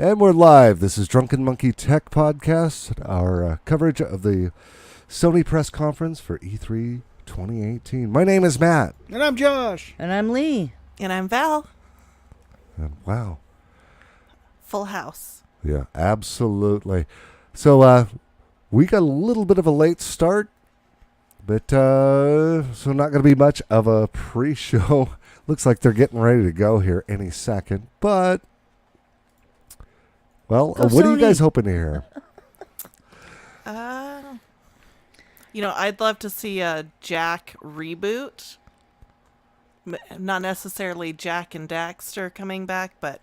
And we're live. This is Drunken Monkey Tech Podcast, our coverage of the Sony press conference for E3 2018. My name is Matt. And I'm Josh. And I'm Lee. And I'm Val. And wow. Full house. Yeah, absolutely. So we got a little bit of a late start, but so not going to be much of a pre-show. Looks like they're getting ready to go here any second, but... Well, what Sony. are you guys hoping to hear? I'd love to see a Jack reboot. Not necessarily Jack and Daxter coming back, but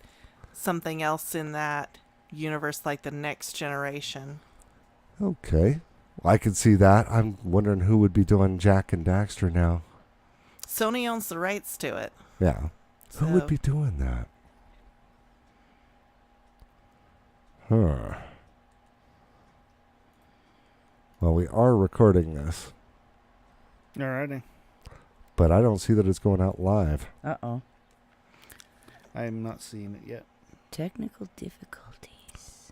something else in that universe like the Next Generation. Okay. Well, I can see that. I'm wondering who would be doing Jack and Daxter now. Sony owns the rights to it. Yeah. Who would be doing that? Huh. Well, we are recording this, Alrighty. but I don't see that it's going out live. Uh-oh. I am not seeing it yet. Technical difficulties.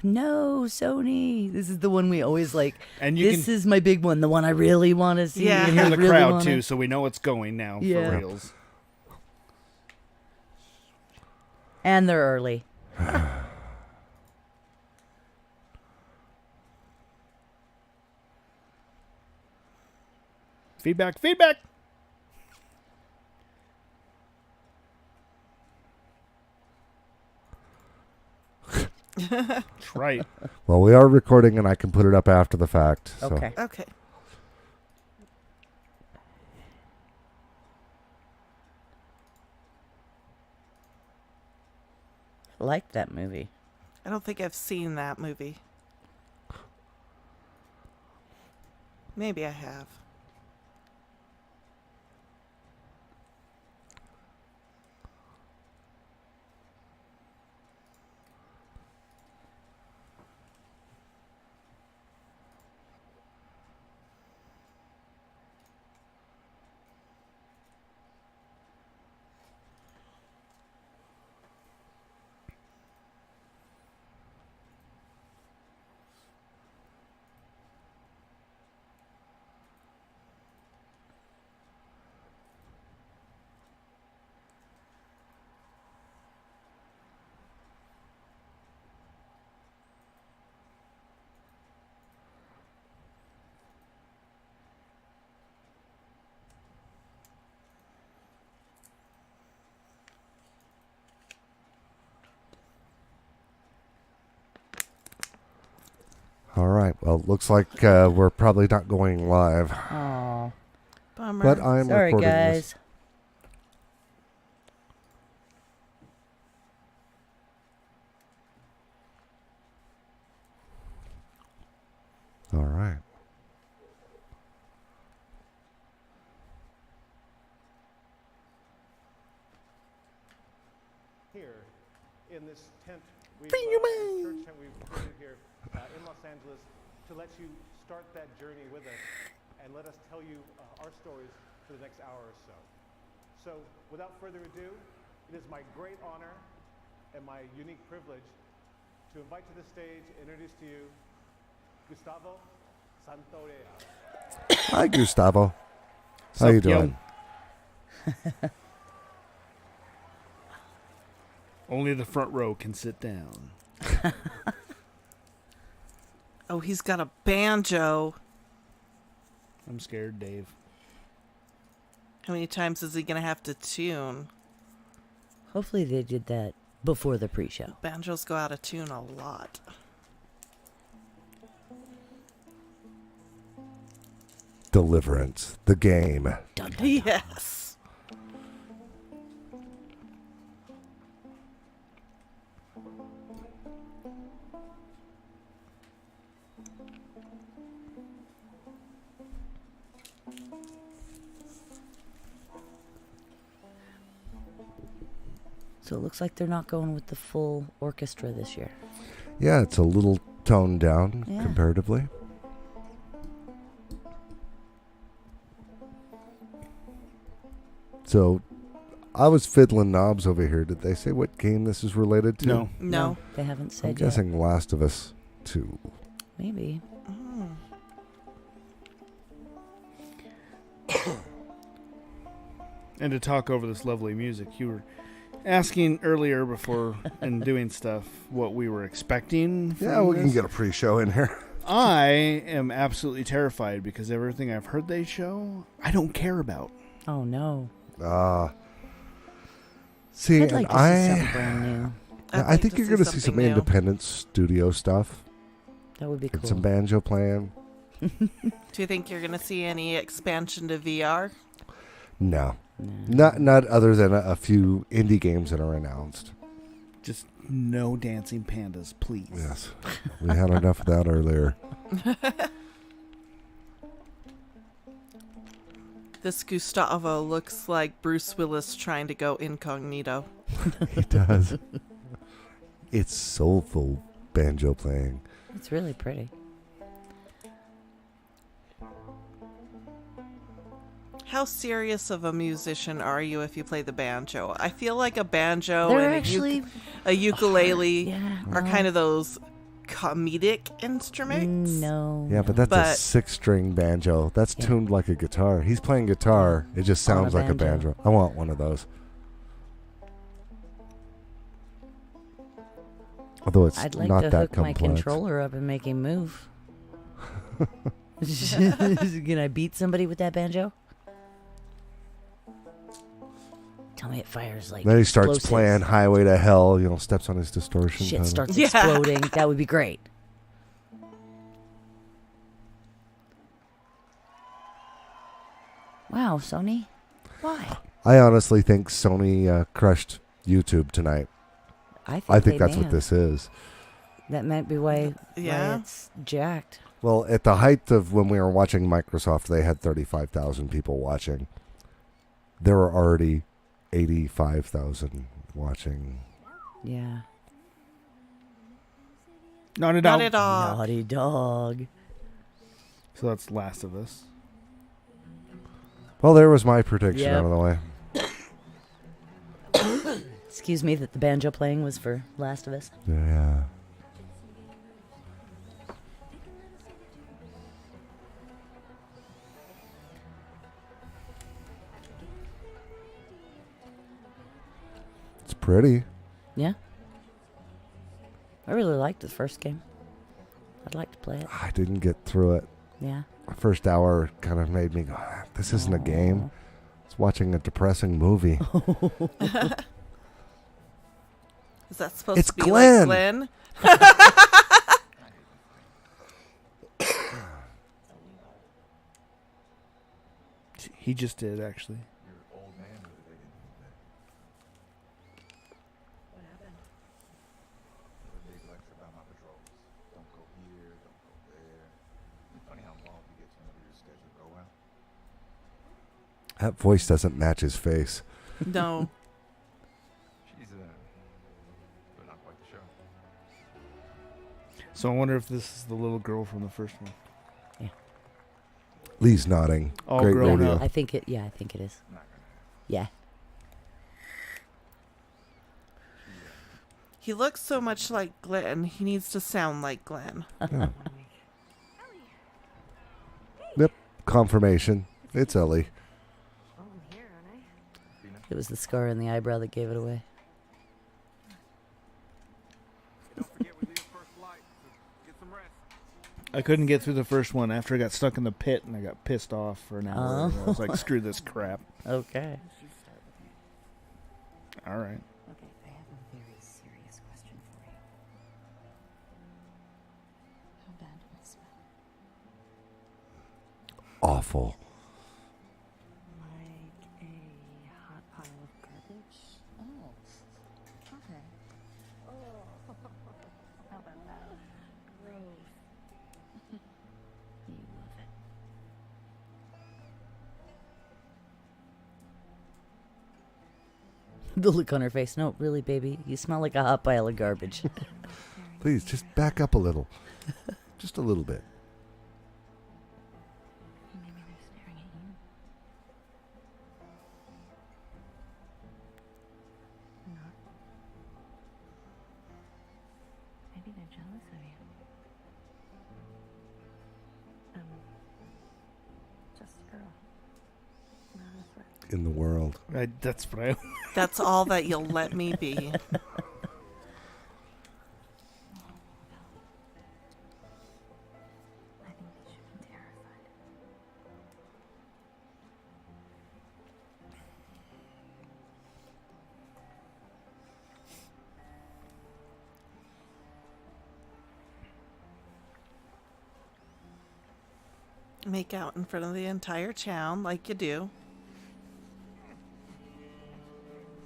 No, Sony. This is the one we always like. And you this is my big one, the one I really want to see. Yeah. can hear the really crowd wanna... too, so we know it's going now Yeah. for reals. And they're early. Feedback. That's right. Well, we are recording, and I can put it up after the fact. So. Okay. Okay. I liked that movie. I don't think I've seen that movie. Maybe I have. All right. Well, it looks like we're probably not going live. Aw. Bummer. But I'm Sorry, recording guys. this. All right. Here in this tent, church tent we've created here in Los Angeles to let you start that journey with us and let us tell you our stories for the next hour or so. So without further ado, it is my great honor and my unique privilege to invite to the stage and introduce to you Gustavo Santorea. Hi, Gustavo. How you Sup, yo? doing? Only the front row can sit down. Oh, he's got a banjo. I'm scared, Dave. How many times is he going to have to tune? Hopefully they did that before the pre-show. Banjos go out of tune a lot. Deliverance, the game. Dun, dun, dun. Yes. So it looks like they're not going with the full orchestra this year. Yeah, it's a little toned down Yeah. comparatively. So I was fiddling knobs over here. Did they say what game this is related to? No. No. They haven't I'm said yet. guessing Last of Us 2. Maybe. And to talk over this lovely music, you were asking earlier before and doing stuff what we were expecting. Yeah, from we can this. get a pre-show in here. I am absolutely terrified because everything I've heard they show, I don't care about. Oh no. See, I'd like and to see something brand new. I think you're going to see some new. independent studio stuff That would be and cool. some banjo playing. Do you think you're going to see any expansion to VR? No, No. not other than a few indie games that are announced. Just no dancing pandas, please. Yes, we had enough of that earlier. This Gustavo looks like Bruce Willis trying to go incognito. He does. It's soulful banjo playing. It's really pretty. How serious of a musician are you if you play the banjo? I feel like a banjo They're and actually a ukulele yeah, are no. kind of those comedic instruments. No. Yeah, but that's a But- 6-string banjo. That's Yeah. tuned like a guitar. He's playing guitar. It just On a sounds like a banjo. banjo. I want one of those. Although it's I'd like not to that hook my complex. controller up and make him move. Can I beat somebody with that banjo? Tell me it fires like Then he starts explosives. playing Highway to Hell, steps on his distortion. Shit pedal. starts Yeah. exploding. That would be great. Wow, Sony. Why? I honestly think Sony crushed YouTube tonight. I think I think they that's may what have. this is. That might be why Yeah. it's jacked. Well, at the height of when we were watching Microsoft, they had 35,000 people watching. There were already 85,000 watching. Yeah. Not at Not all. at all. Naughty dog. So that's Last of Us. Well, there was my prediction Yep. out of the way. Excuse me that the banjo playing was for Last of Us. Yeah. It's pretty. Yeah. I really liked the first game. I'd like to play it. I didn't get through it. Yeah. The first hour kind of made me go, this isn't a game. It's watching a depressing movie. Is that supposed It's to be Glenn. like Glenn? He just did, actually. That voice doesn't match his face. No. So I wonder if this is the little girl from the first one. Lee's nodding. All Great grown rodeo. up. I think it. Yeah, I think it is. Yeah. He looks so much like Glenn. He needs to sound like Glenn. Yeah. Yep. Confirmation. It's Ellie. It was the scar in the eyebrow that gave it away. I couldn't get through the first one after I got stuck in the pit and I got pissed off for an hour. Oh. I was like, screw this crap. Okay. All right. Okay, I have a very serious question for you. How bad do I smell? Awful. Like a hot pile of garbage? Oh. Okay. Oh. How about that? Gross. You love it. The look on her face. No, really, baby. You smell like a hot pile of garbage. Please, just back up a little. Just a little bit. Maybe they're staring at you. in the world. That's what I. That's all that you'll let me be. I think you should be terrified. Make out in front of the entire town like you do.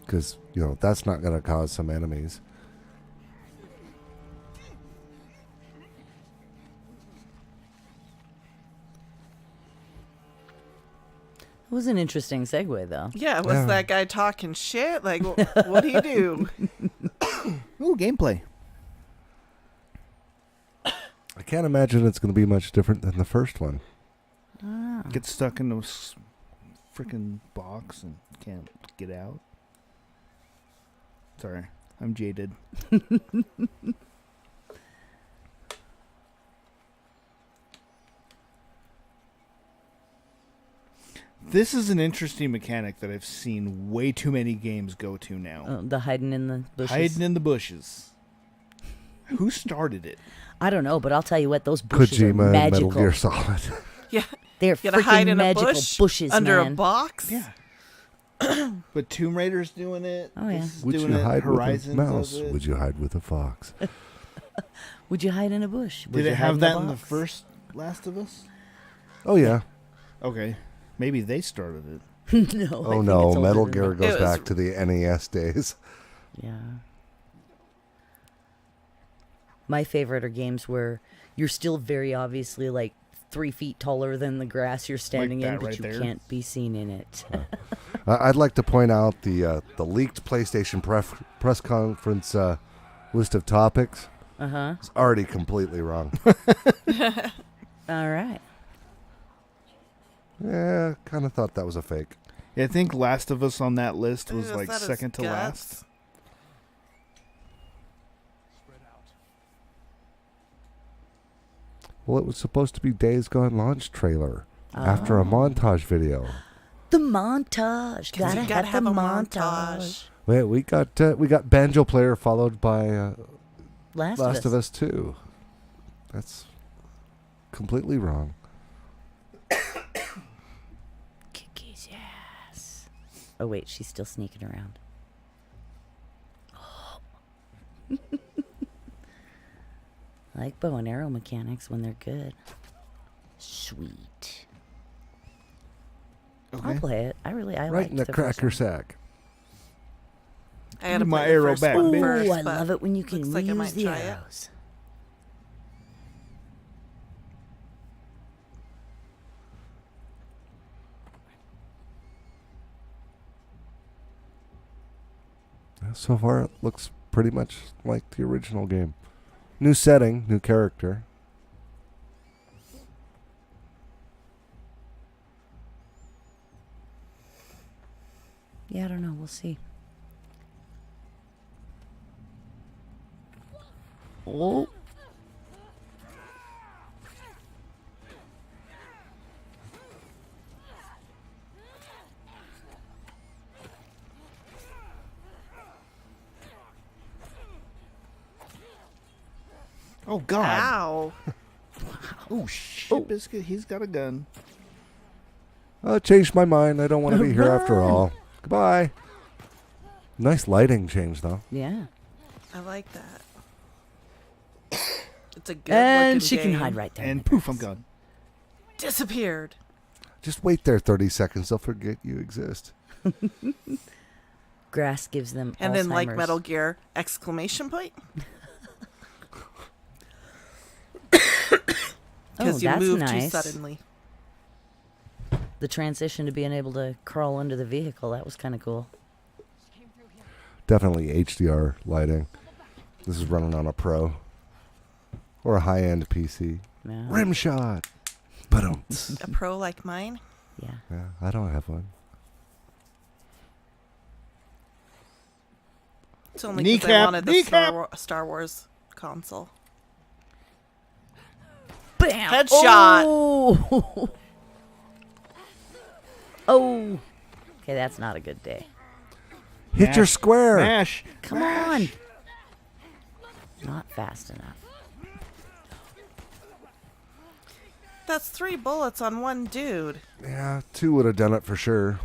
Because, that's not going to cause some enemies. It was an interesting segue, though. Yeah, was Yeah. that guy talking shit? Like, what do you do? Ooh, gameplay. I can't imagine it's going to be much different than the first one. Get stuck in those freaking box and can't get out. Sorry, I'm jaded. This is an interesting mechanic that I've seen way too many games go to now. The hiding in the bushes. Hiding in the bushes. Who started it? I don't know, but I'll tell you what, those bushes are Kojima and magical. Metal Gear Solid. Yeah, They're you gotta hide freaking in a magical bush bushes, under man. a box. Yeah. But Tomb Raider's doing it. Oh, yeah. This is Would doing you it. hide Horizon with a mouse? does it. Would you hide with a fox? Would you hide in a bush? Would Did you it hide have a that in the box? first Last of Us? Oh, yeah. Okay. Maybe they started it. No. I Oh, think it's no. older Metal than Gear that. goes It was- back to the NES days. Yeah. My favorite are games where you're still very obviously like 3 feet taller than the grass you're standing in, that but right you there. can't be seen in it. I'd like to point out the leaked PlayStation press conference list of topics. Uh-huh. It's already completely wrong. All right. Yeah, kind of thought that was a fake. Yeah, I think Last of Us on that list was Is like that his second to guts? last. Well, it was supposed to be Days Gone launch trailer after a montage video. The montage. 'Cause you gotta have the a montage. Wait, we got Banjo Player followed by Last, Last of Us 2. That's completely wrong. Kick his ass. Oh, wait, she's still sneaking around. I like bow and arrow mechanics when they're good. Sweet. Okay. I'll play it. I Right like in the cracker sack. I gotta My play the arrow first back, one bitch. first, Oh, I but love it when you can looks like I reuse might the try it. arrows. So far, it looks pretty much like the original game. New setting, new character. Yeah, I don't know. We'll see. Oh. Oh, God. Ow. Oh, shit, Biscuit. He's got a gun. I changed my mind. I don't want to be here after all. Goodbye. Nice lighting change, though. Yeah. I like that. It's a good And looking she can game. hide right there. in And the poof, I'm grass. gone. Disappeared. Just wait there 30 seconds. They'll forget you exist. Grass gives them And then like Alzheimer's. Metal Gear, exclamation point. Because you that's move nice. too suddenly. The transition to being able to crawl under the vehicle, that was kind of cool. Definitely HDR lighting. This is running on a Pro. Or a high-end PC. Yeah. Rim shot. But A pro like mine. Yeah. yeah, I don't have one. It's only because I Kneecap, wanted the kneecap. Star Wars console. Bam! Headshot. Oh! Oh! Okay, that's not a good day. Hit your square. Mash. Come on. Not fast enough. That's 3 bullets on one dude. Yeah, 2 would have done it for sure.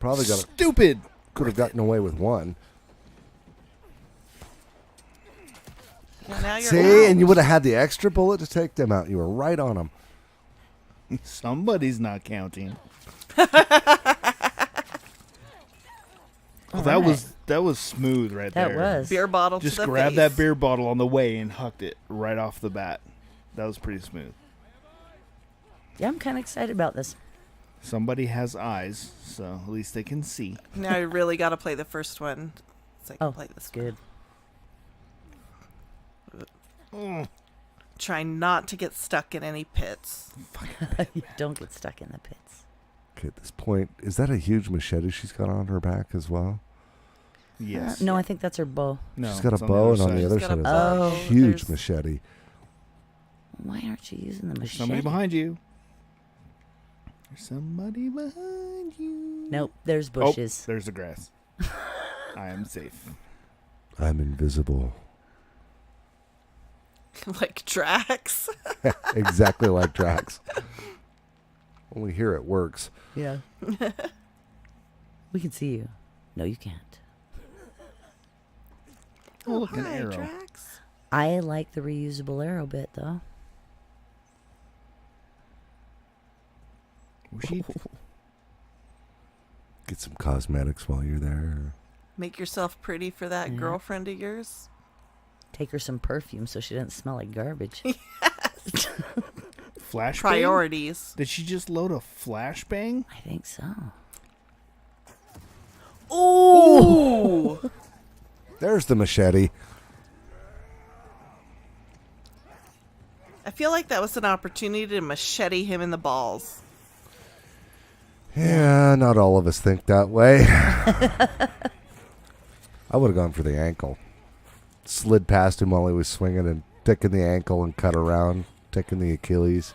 Probably Stupid. could have gotten away with 1. Yeah, now you're See, out. and you would have had the extra bullet to take them out. You were right on them. Somebody's not counting. Well, that was smooth right That there. was. Beer bottle Just to the grabbed face. that beer bottle on the way and hucked it right off the bat. That was pretty smooth. Yeah, I'm kind of excited about this. Somebody has eyes, so at least they can see. Now you really got to play the first one. So I can Oh, play this good. one. Try not to get stuck in any pits. Don't get stuck in the pits. Okay, at this point, is that a huge machete she's got on her back as well? Yes. No, I think that's her bow. No, She's got a it's bow, and on side. the other She's got side a is bow. a Oh, huge There's- machete. Why aren't you using the machete? Somebody behind you. There's somebody behind you. Nope, there's Oh, bushes. there's the grass. I am safe. I'm invisible. Like Drax. Exactly like Drax. Only here it works. Yeah. We can see you. No, you can't. Oh, look, an Hi, arrow. Drax. I like the reusable arrow bit, though. Was she- Get some cosmetics while you're there. Make yourself pretty for that Yeah. girlfriend of yours. Take her some perfume so she doesn't smell like garbage. Flashbang? Priorities. Did she just load a flashbang? I think so. Ooh! There's the machete. I feel like that was an opportunity to machete him in the balls. Yeah, not all of us think that way. I would have gone for the ankle. Slid past him while he was swinging and taking the ankle and cut around, taking the Achilles.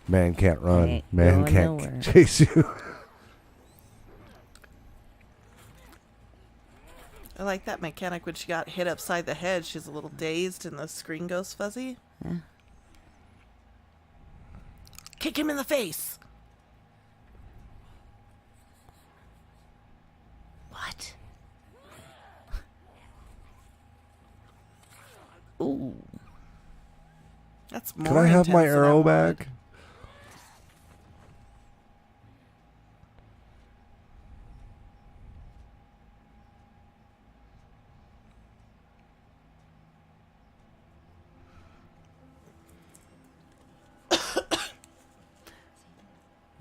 Man can't run. Ain't Man going can't nowhere. chase you. I like that mechanic when she got hit upside the head. She's a little dazed and the screen goes fuzzy. Yeah. Kick him in the face. What? Ooh. That's more Can I have my intense than I arrow wanted. back?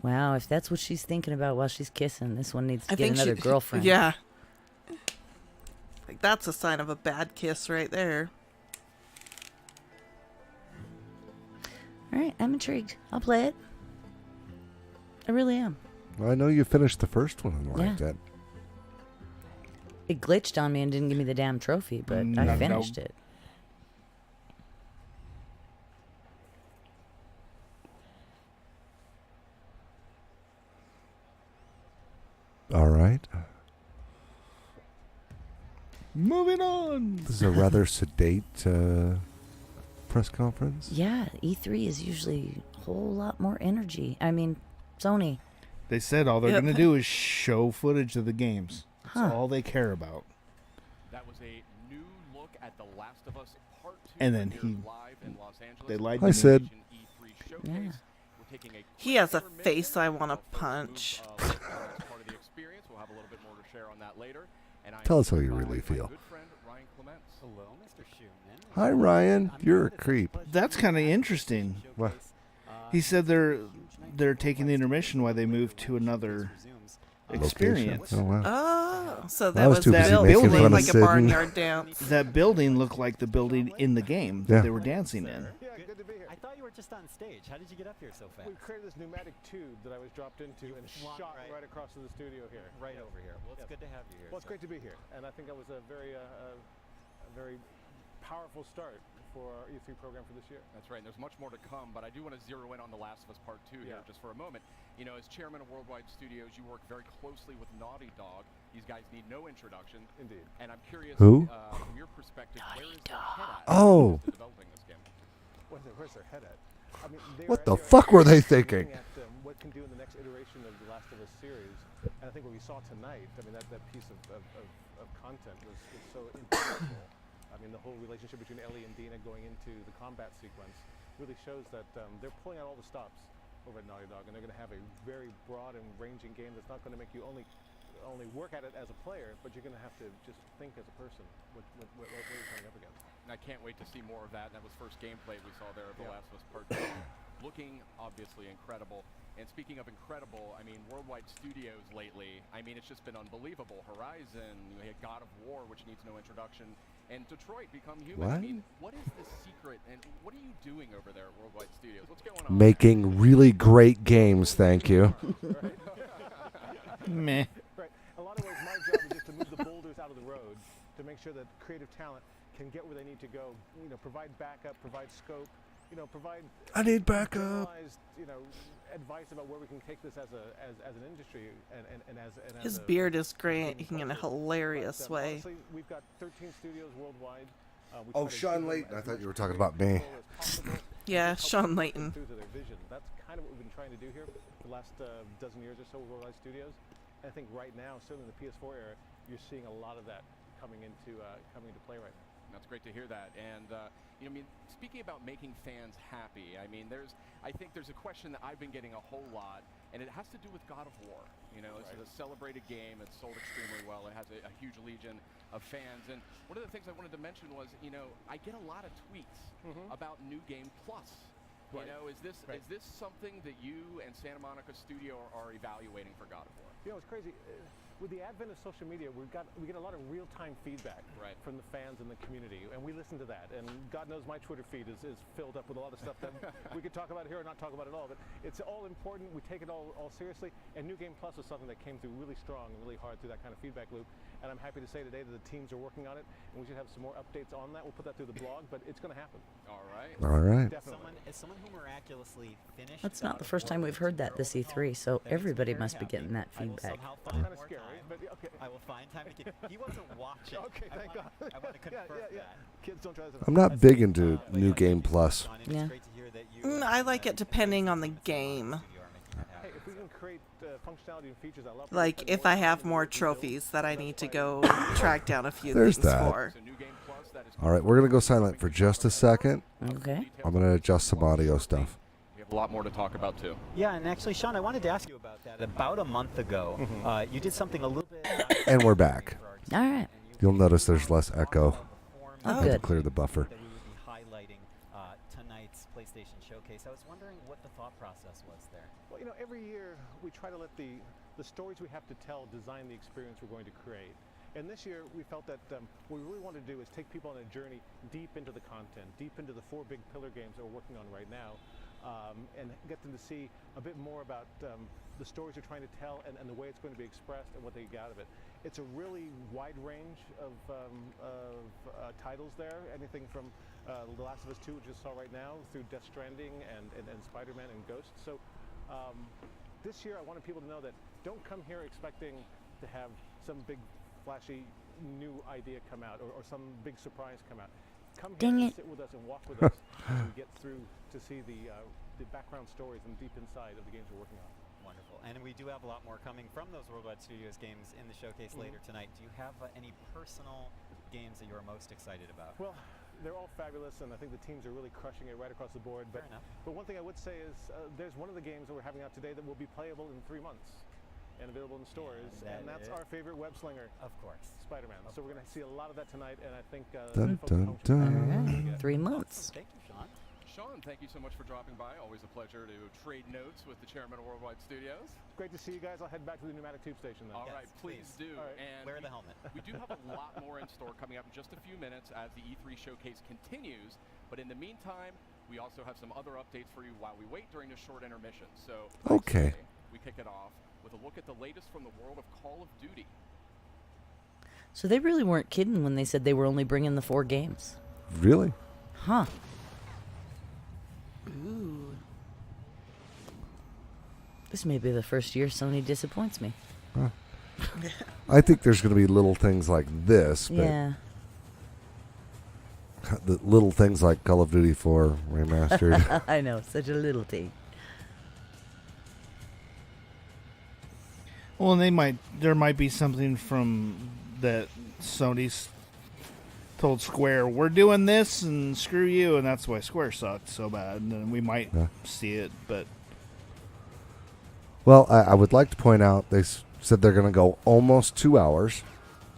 Wow, if that's what she's thinking about while she's kissing, this one needs to I get think another she, girlfriend. Yeah. Like that's a sign of a bad kiss right there. All right, I'm intrigued. I'll play it. I really am. Well, I know you finished the first one and liked Yeah. it. It glitched on me and didn't give me the damn trophy, but No, I no. finished it. All right. Moving on. This is a rather sedate press conference. Yeah, E3 is usually a whole lot more energy. I mean, Sony. They said all they're Yep. going to do is show footage of the games. That's Huh. all they care about. That was a new look at The Last of Us Part 2. And then here he- live in Los Angeles. they lied I to me. said- E3 showcase. Yeah. We're taking a He has a quick face I intermission wanna of the punch. move, as part of the experience. We'll have a little bit more to share on that later. And I am Tell us how you joined by really my feel. good friend, Ryan Clements. Hello, Mr. Schumann. Hi, Ryan. You're a creep. That's kind of interesting. What? He said they're taking the intermission while they move to another experience. Oh, wow. Oh, so I that was was too busy making building fun of like a Sydney. barnyard dance. That building looked like the building in the game that Yeah. they were dancing in. Yeah, good to be here. I thought you were just on stage. How did you get up here so fast? We created this pneumatic tube that I was dropped into and Walked shot right- right across to the studio here. Right Yes. over here. Well, it's Yes. good to have you here. Well, it's sir. great to be here, and I think that was a very powerful start for our E3 program for this year. That's right. And there's much more to come, but I do want to zero in on The Last of Us Part 2 here just for a moment. You know, as chairman of Worldwide Studios, you work very closely with Naughty Dog. These guys need no introduction. Indeed. And I'm curious, Who? From your perspective, where is their head at Oh. to developing this game? Where's their head at? I mean, What the fuck were they thinking? Looking at what can do in the next iteration of the Last of Us series, and I think what we saw tonight, I mean, that piece of content was so impactful. I mean, the whole relationship between Ellie and Dina going into the combat sequence really shows that they're pulling out all the stops over at Naughty Dog, and they're going to have a very broad and ranging game that's not going to make you only work at it as a player, but you're going to have to just think as a person what you're coming up against. And I can't wait to see more of that. And that was first gameplay we saw there of The Last of Us Part 2. Looking obviously incredible. And speaking of incredible, I mean, Worldwide Studios lately, I mean, it's just been unbelievable. Horizon, you had God of War, which needs no introduction, and Detroit Become Human. What? I mean, what is the secret, and what are you doing over there at Worldwide Studios? What's going on? Making really great games, thank you. Meh. Right. A lot of ways, my job is just to move the boulders out of the road to make sure that creative talent can get where they need to go. You know, provide backup, provide scope. You know, provide. I need backup. generalized, you know, advice about where we can take this as an industry and as His a beard is graying gaming in a culture. hilarious But, way. honestly, we've got 13 studios worldwide. We Oh, try to Sean give them Layton. I as thought much you were talking about me. control as possible. Yeah, Help Sean them Layton. through to their vision. That's kind of what we've been trying to do here for the last dozen years or so with Worldwide Studios. And I think right now, certainly in the PS4 era, you're seeing a lot of that coming into play right now. That's great to hear that. And, you know, I mean, speaking about making fans happy, I mean, I think there's a question that I've been getting a whole lot, and it has to do with God of War. You know, it's a celebrated game. It's sold extremely well. It has a huge legion of fans. And one of the things I wanted to mention was, you know, I get a lot of tweets about New Game Plus. You know, is this something that you and Santa Monica Studio are evaluating for God of War? You know, it's crazy. With the advent of social media, we get a lot of real-time feedback from the fans and the community, and we listen to that. And God knows my Twitter feed is filled up with a lot of stuff that we could talk about here or not talk about at all. But it's all important. We take it all seriously. And New Game Plus is something that came through really strong and really hard through that kind of feedback loop. And I'm happy to say today that the teams are working on it, and we should have some more updates on that. We'll put that through the blog, but it's going to happen. All right. All right. Definitely. As someone who miraculously finished. That's not God the of first War time with we've heard that this E3, so that makes me everybody very must be happy. getting that I will feedback. somehow It's find kind of more scary, time. but okay. I will find time to get. He wasn't watching. Okay, thank God. I want to confirm that. Kids don't try this. I'm not big into New Game Plus. Yeah. I like it depending on the game. Hey, if we can create functionality and features, I love. Like if I have more trophies that I need to go track down a few There's things that. for. So New Game Plus, that is All right, we're going to go silent for just a second. Okay. I'm going to adjust some audio stuff. We have a lot more to talk about too. Yeah, and actually, Sean, I wanted to ask you about that. About a month ago, you did something a little bit. And we're back. All right. You'll notice there's less echo. Oh, I had to good. clear the buffer. That we would be highlighting tonight's PlayStation Showcase. I was wondering what the thought process was there. Well, you know, every year we try to let the stories we have to tell design the experience we're going to create. And this year we felt that what we really want to do is take people on a journey deep into the content, deep into the 4 big pillar games that we're working on right now, and get them to see a bit more about the stories we're trying to tell and the way it's going to be expressed and what they get out of it. It's a really wide range of titles there, anything from The Last of Us 2, which you saw right now, through Death Stranding and Spider-Man and Ghost. So this year I wanted people to know that don't come here expecting to have some big flashy new idea come out or some big surprise come out. Come here Dang and it. sit with us and walk with us as we get through to see the background stories and deep inside of the games we're working on. Wonderful. And we do have a lot more coming from those Worldwide Studios games in the showcase later tonight. Do you have any personal games that you're most excited about? Well, they're all fabulous, and I think the teams are really crushing it right across the board. Fair enough. But one thing I would say is there's one of the games that we're having out today that will be playable in 3 months and available in stores, that and that's is- our favorite web slinger, Of course. Spider-Man. So we're going to see a lot of that tonight, and I think Dun, folks at dun, home should dun. really All right. get- 3 months. Thank you, Sean. Sean, thank you so much for dropping by. Always a pleasure to trade notes with the chairman of Worldwide Studios. Great to see you guys. I'll head back to the pneumatic tube station then. All Yes, right, please please. do. All right. And Wear the helmet. we do have a lot more in store coming up in just a few minutes as the E3 showcase continues. But in the meantime, we also have some other updates for you while we wait during the short intermission. So Okay. we kick it off with a look at the latest from the world of Call of Duty. So they really weren't kidding when they said they were only bringing the 4 games. Really? Huh. Ooh. This may be the first year Sony disappoints me. I think there's going to be little things like this, but Yeah. the little things like Call of Duty 4 remastered. I know, such a little thing. Well, and there might be something from that Sony's told Square, we're doing this and screw you, and that's why Square sucked so bad. And then we might see it, but Well, I would like to point out they said they're going to go almost 2 hours,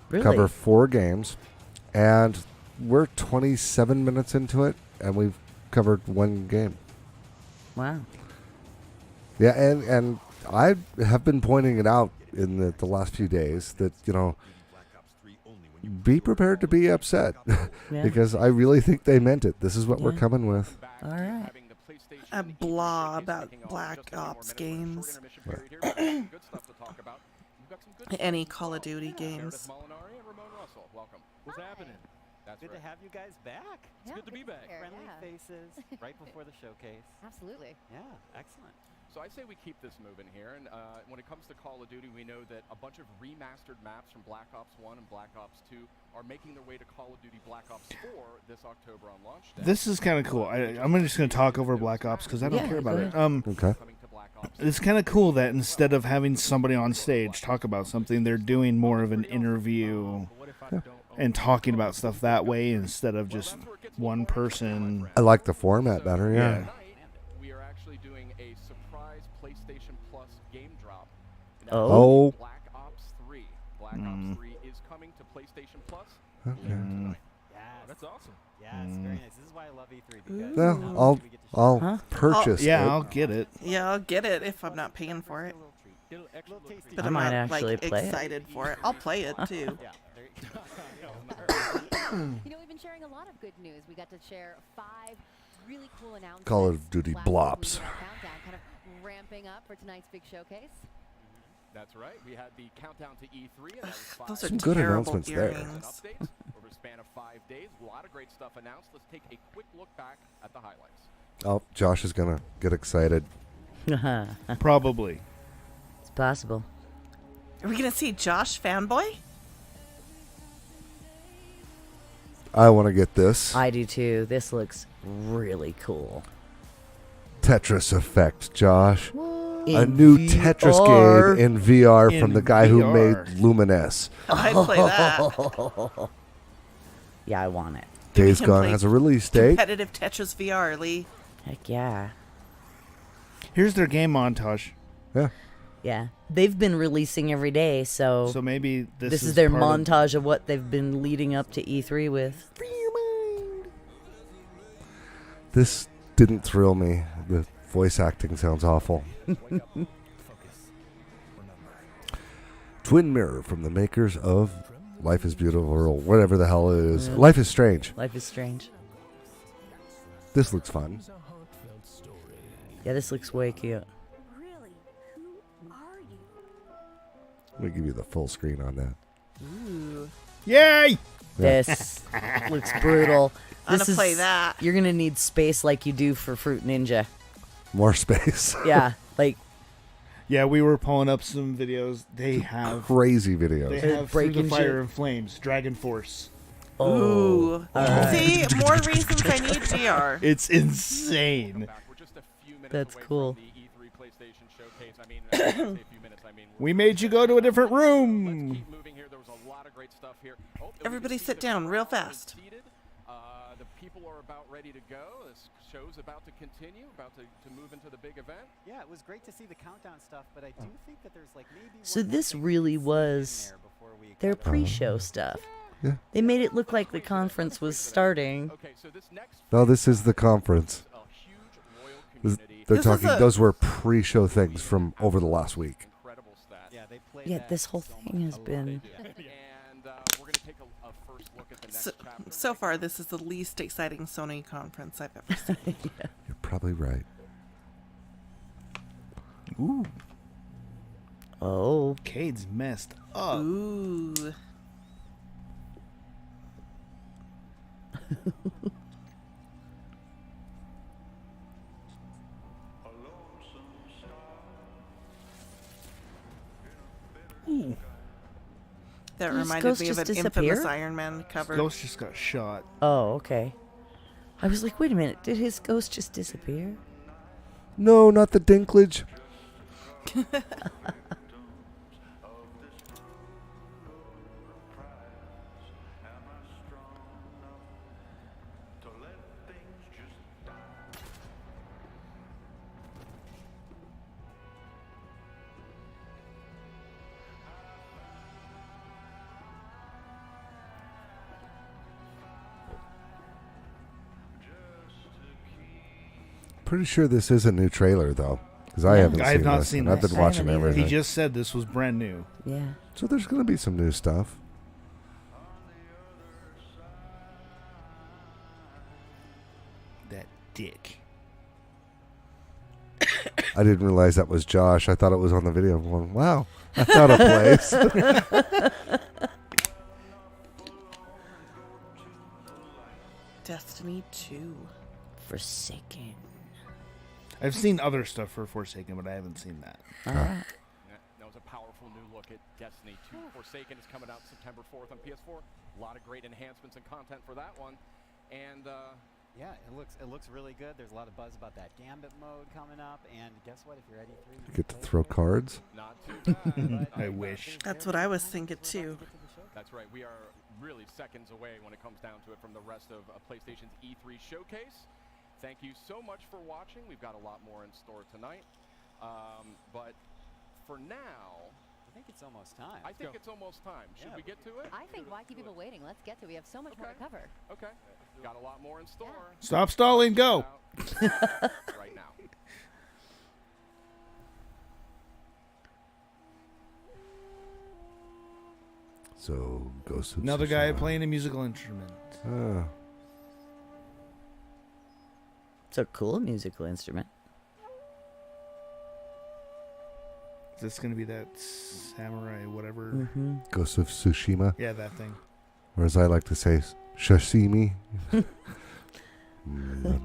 Really? cover 4 games, and we're 27 minutes into it, and we've covered 1 game. Wow. Yeah, and I have been pointing it out in the last few days that, be prepared to be upset Yeah. because I really think they meant it. This is what we're Yeah. coming with. All right. A blah about Black Ops games. Any Call of Duty games. What's happening? Good to have you guys back. Yeah, Good to be back. here, Friendly yeah. faces right before the showcase. Absolutely. Yeah, excellent. So I say we keep this moving here, and when it comes to Call of Duty, we know that a bunch of remastered maps from Black Ops 1 and Black Ops 2 are making their way to Call of Duty Black Ops 4 this October on launch day. this is kind of cool. I'm just going to talk over Black Ops because I don't Yeah, care about go it. Okay. Coming to Black Ops. It's kind of cool that instead of having somebody on stage talk about something, they're doing more of an interview and talking about stuff that way instead of just one person. I like the format better, yeah. Yeah. We are actually doing a surprise PlayStation Plus game drop. Oh. Black Ops 3. Black Ops 3 is coming to PlayStation Plus Okay. later tonight. Yes. that's awesome. Yeah, it's very nice. This is why I love E3 because Well, we get to I'll Huh? purchase Yeah, it. I'll get it. Yeah, I'll get it if I'm not paying for it. little tasty. But I I'm might not actually like play it. excited for it. I'll play it too. Yeah, there you go. You know, we've been sharing a lot of good news. We got to share 5 really cool announcements. Call of Duty last week when we Blops. did our countdown, kind of ramping up for tonight's big showcase. That's right. We had the countdown to E3, and that was 5 Those are Some good terrible announcements there. earrings. updates over a span of 5 days. A lot of great stuff announced. Let's take a quick look back at the highlights. Oh, Josh is going to get excited. Probably. It's possible. Are we gonna see Josh fanboy? I want to get this. I do too. This looks really cool. Tetris Effect, Josh. A In new VR. Tetris game in VR from In the guy who made VR. Lumines. I'd play that. Yeah, I want it. Days can Gone play has a release date. Competitive Tetris VR, Lee. Heck yeah. Here's their game montage. Yeah. Yeah. They've been releasing every day, so, So maybe this is their part of- montage of what they've been leading up to E3 with. This didn't thrill me. The voice acting sounds awful. Twin Mirror from the makers of Life is Beautiful or whatever the hell it is. Yeah. Life is Strange. Life is strange. This looks fun. Yeah, this looks way cute. Really? Who are you? Let me give you the full screen on that. Ooh. Yay! This looks brutal. I'm This gonna play is- that. You're gonna need space like you do for Fruit Ninja. More space. Yeah, like Yeah, we were pulling up some videos. They have Crazy they videos. have Through the breaking Fire shit. and Flames, Dragon Force. Ooh. alright. See, more reasons I need VR. It's insane. Back. We're just a few minutes That's away cool. from the E3 PlayStation showcase. I mean, I say a few minutes. I mean, We made you go to a different Let's room. keep moving here. There was a lot of great stuff here. Oh, and we Everybody can see sit the down real crowd is fast. seated. The people are about ready to go. This show's about to continue, about to move into the big event. Yeah, it was great to see the countdown stuff, but I do think that there's like maybe So one more this thing really to sneak in was there before we their kind of- pre-show stuff. Yeah. They made it look like the conference was starting. Okay, so this next No, this is the conference. a huge loyal This- community. They're This is talking. a- Those were pre-show things from over the last week. Incredible stats. Yeah, they played Yeah, that this whole so thing has much. been. And we're going to take a first look at the next So, chapter. so far, this is the least exciting Sony conference I've ever seen. You're probably right. Ooh, Oh, Cade's messed up. That Does reminded Ghost me of an just infamous disappear? Iron Man cover. Ghost just got shot. Oh, okay. I was like, wait a minute. Did his ghost just disappear? No, not the Dinklage. Pretty sure this is a new trailer, though. Because I Yeah. haven't I seen have not this, seen and I've this. been I watching haven't either. everything. He just said this was brand new. Yeah. So there's going to be some new stuff. That dick. I didn't realize that was Josh. I thought it was on the video. I'm going, wow, that's out of place. Destiny 2. Forsaken. I've seen other stuff for Forsaken, but I haven't seen that. All right. That was a powerful new look at Destiny 2. Forsaken is coming out September 4th on PS4. A lot of great enhancements and content for that one. And Yeah, it looks really good. There's a lot of buzz about that Gambit mode coming up, and guess what? If you're at E3, You get to throw cards. not too bad. I wish. That's what I was thinking too. That's right. We are really seconds away when it comes down to it from the rest of PlayStation's E3 showcase. Thank you so much for watching. We've got a lot more in store tonight. But for now, I think it's almost time. I think it's almost time. Should Yeah, we get to it? I think why keep people waiting? Let's get to it. We have so much more to Okay. cover. Okay. Got a lot more in store. Stop stalling, go. Right now. So, Ghost of Another guy Tsushima. playing a musical instrument. Ah. It's a cool musical instrument. Is this going to be that samurai, whatever? Mm-hmm. Ghost of Tsushima. Yeah, that thing. Or as I like to say, sashimi. Love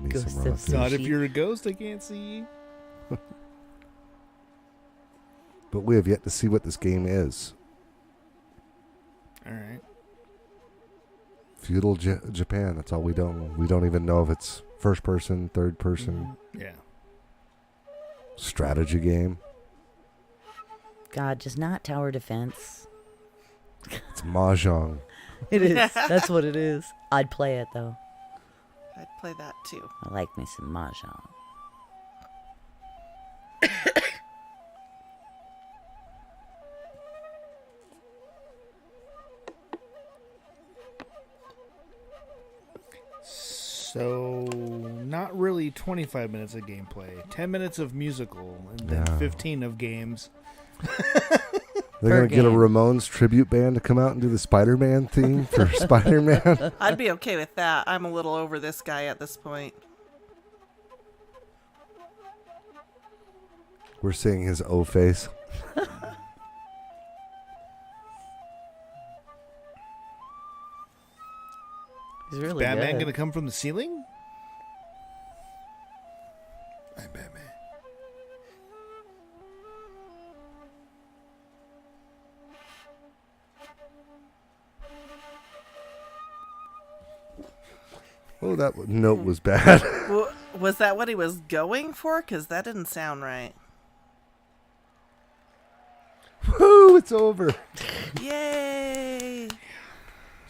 me Ghost some raw of fish. Not if Sushi. you're a ghost, I can't see you. But we have yet to see what this game is. All right. Feudal Japan. That's all we don't. We don't even know if it's first person, third person, Yeah. strategy game. God, just not tower defense. It's mahjong. It is. That's what it is. I'd play it though. I'd play that too. I like me some mahjong. So, not really 25 minutes of gameplay. 10 minutes of musical, and then Yeah. 15 of games. They're Per going to get a game. Ramones tribute band to come out and do the Spider-Man theme for Spider-Man. I'd be okay with that. I'm a little over this guy at this point. We're seeing his O face. He's really Batman good. going to come from the ceiling? I'm Batman. Oh, that note was bad. Was that what he was going for? Because that didn't sound right. Woo, it's over. Yay!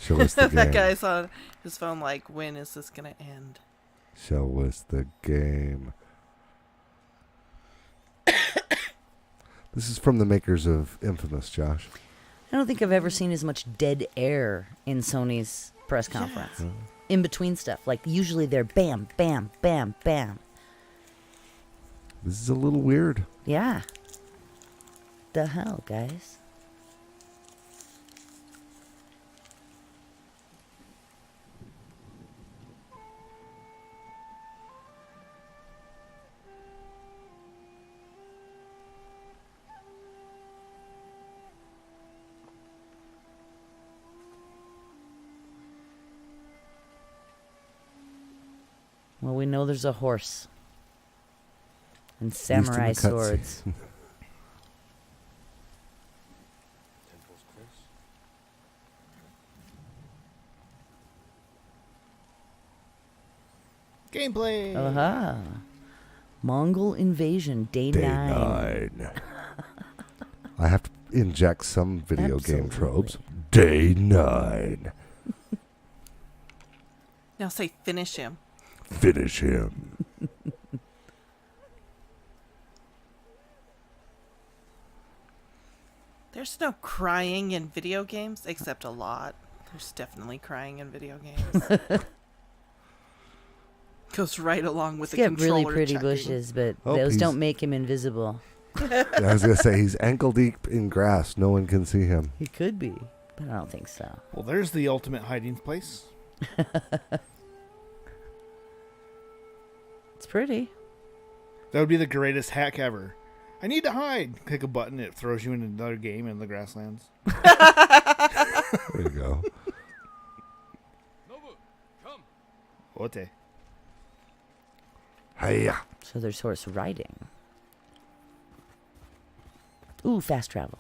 Show us the game. That guy's on his phone like, when is this going to end? Show us the game. This is from the makers of Infamous, Josh. I don't think I've ever seen as much dead air in Sony's press conference. In between stuff. Like, usually they're bam, bam, bam, bam. This is a little weird. Yeah. The hell, guys? Well, we know there's a horse. And Used in the samurai cutscene. swords. Gameplay. Aha. Mongol invasion, day Day 9. 9. I have to inject some video game tropes. Absolutely. Day 9. Now say finish him. Finish him. There's no crying in video games, except a lot. There's definitely crying in video games. Goes right along with He's the got controller really pretty checking. bushes, but Oh, those he's- don't make him invisible. Yeah, I was going to say, he's ankle deep in grass. No one can see him. He could be, but I don't think so. Well, there's the ultimate hiding place. It's pretty. That would be the greatest hack ever. I need to hide. Click a button, it throws you in another game in the grasslands. There you go. Nobu, come. Ote. Hiya. So there's horse riding. Ooh, fast travel.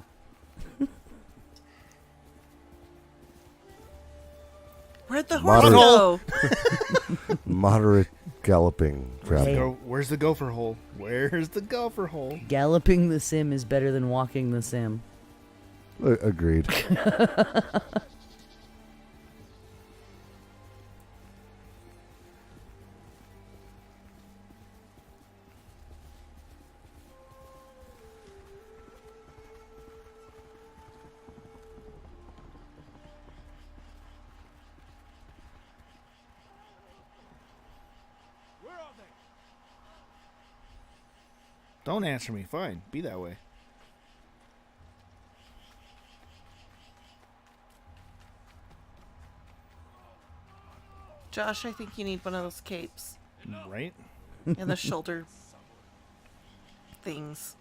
Where'd the horse Moderate. go? Moderate galloping travel. Where's the gopher hole? Where's the gopher hole? Galloping the sim is better than walking the sim. Agreed. Where are they? Don't answer me. Fine. Be that way. Josh, I think you need one of those capes Right? and the shoulder things.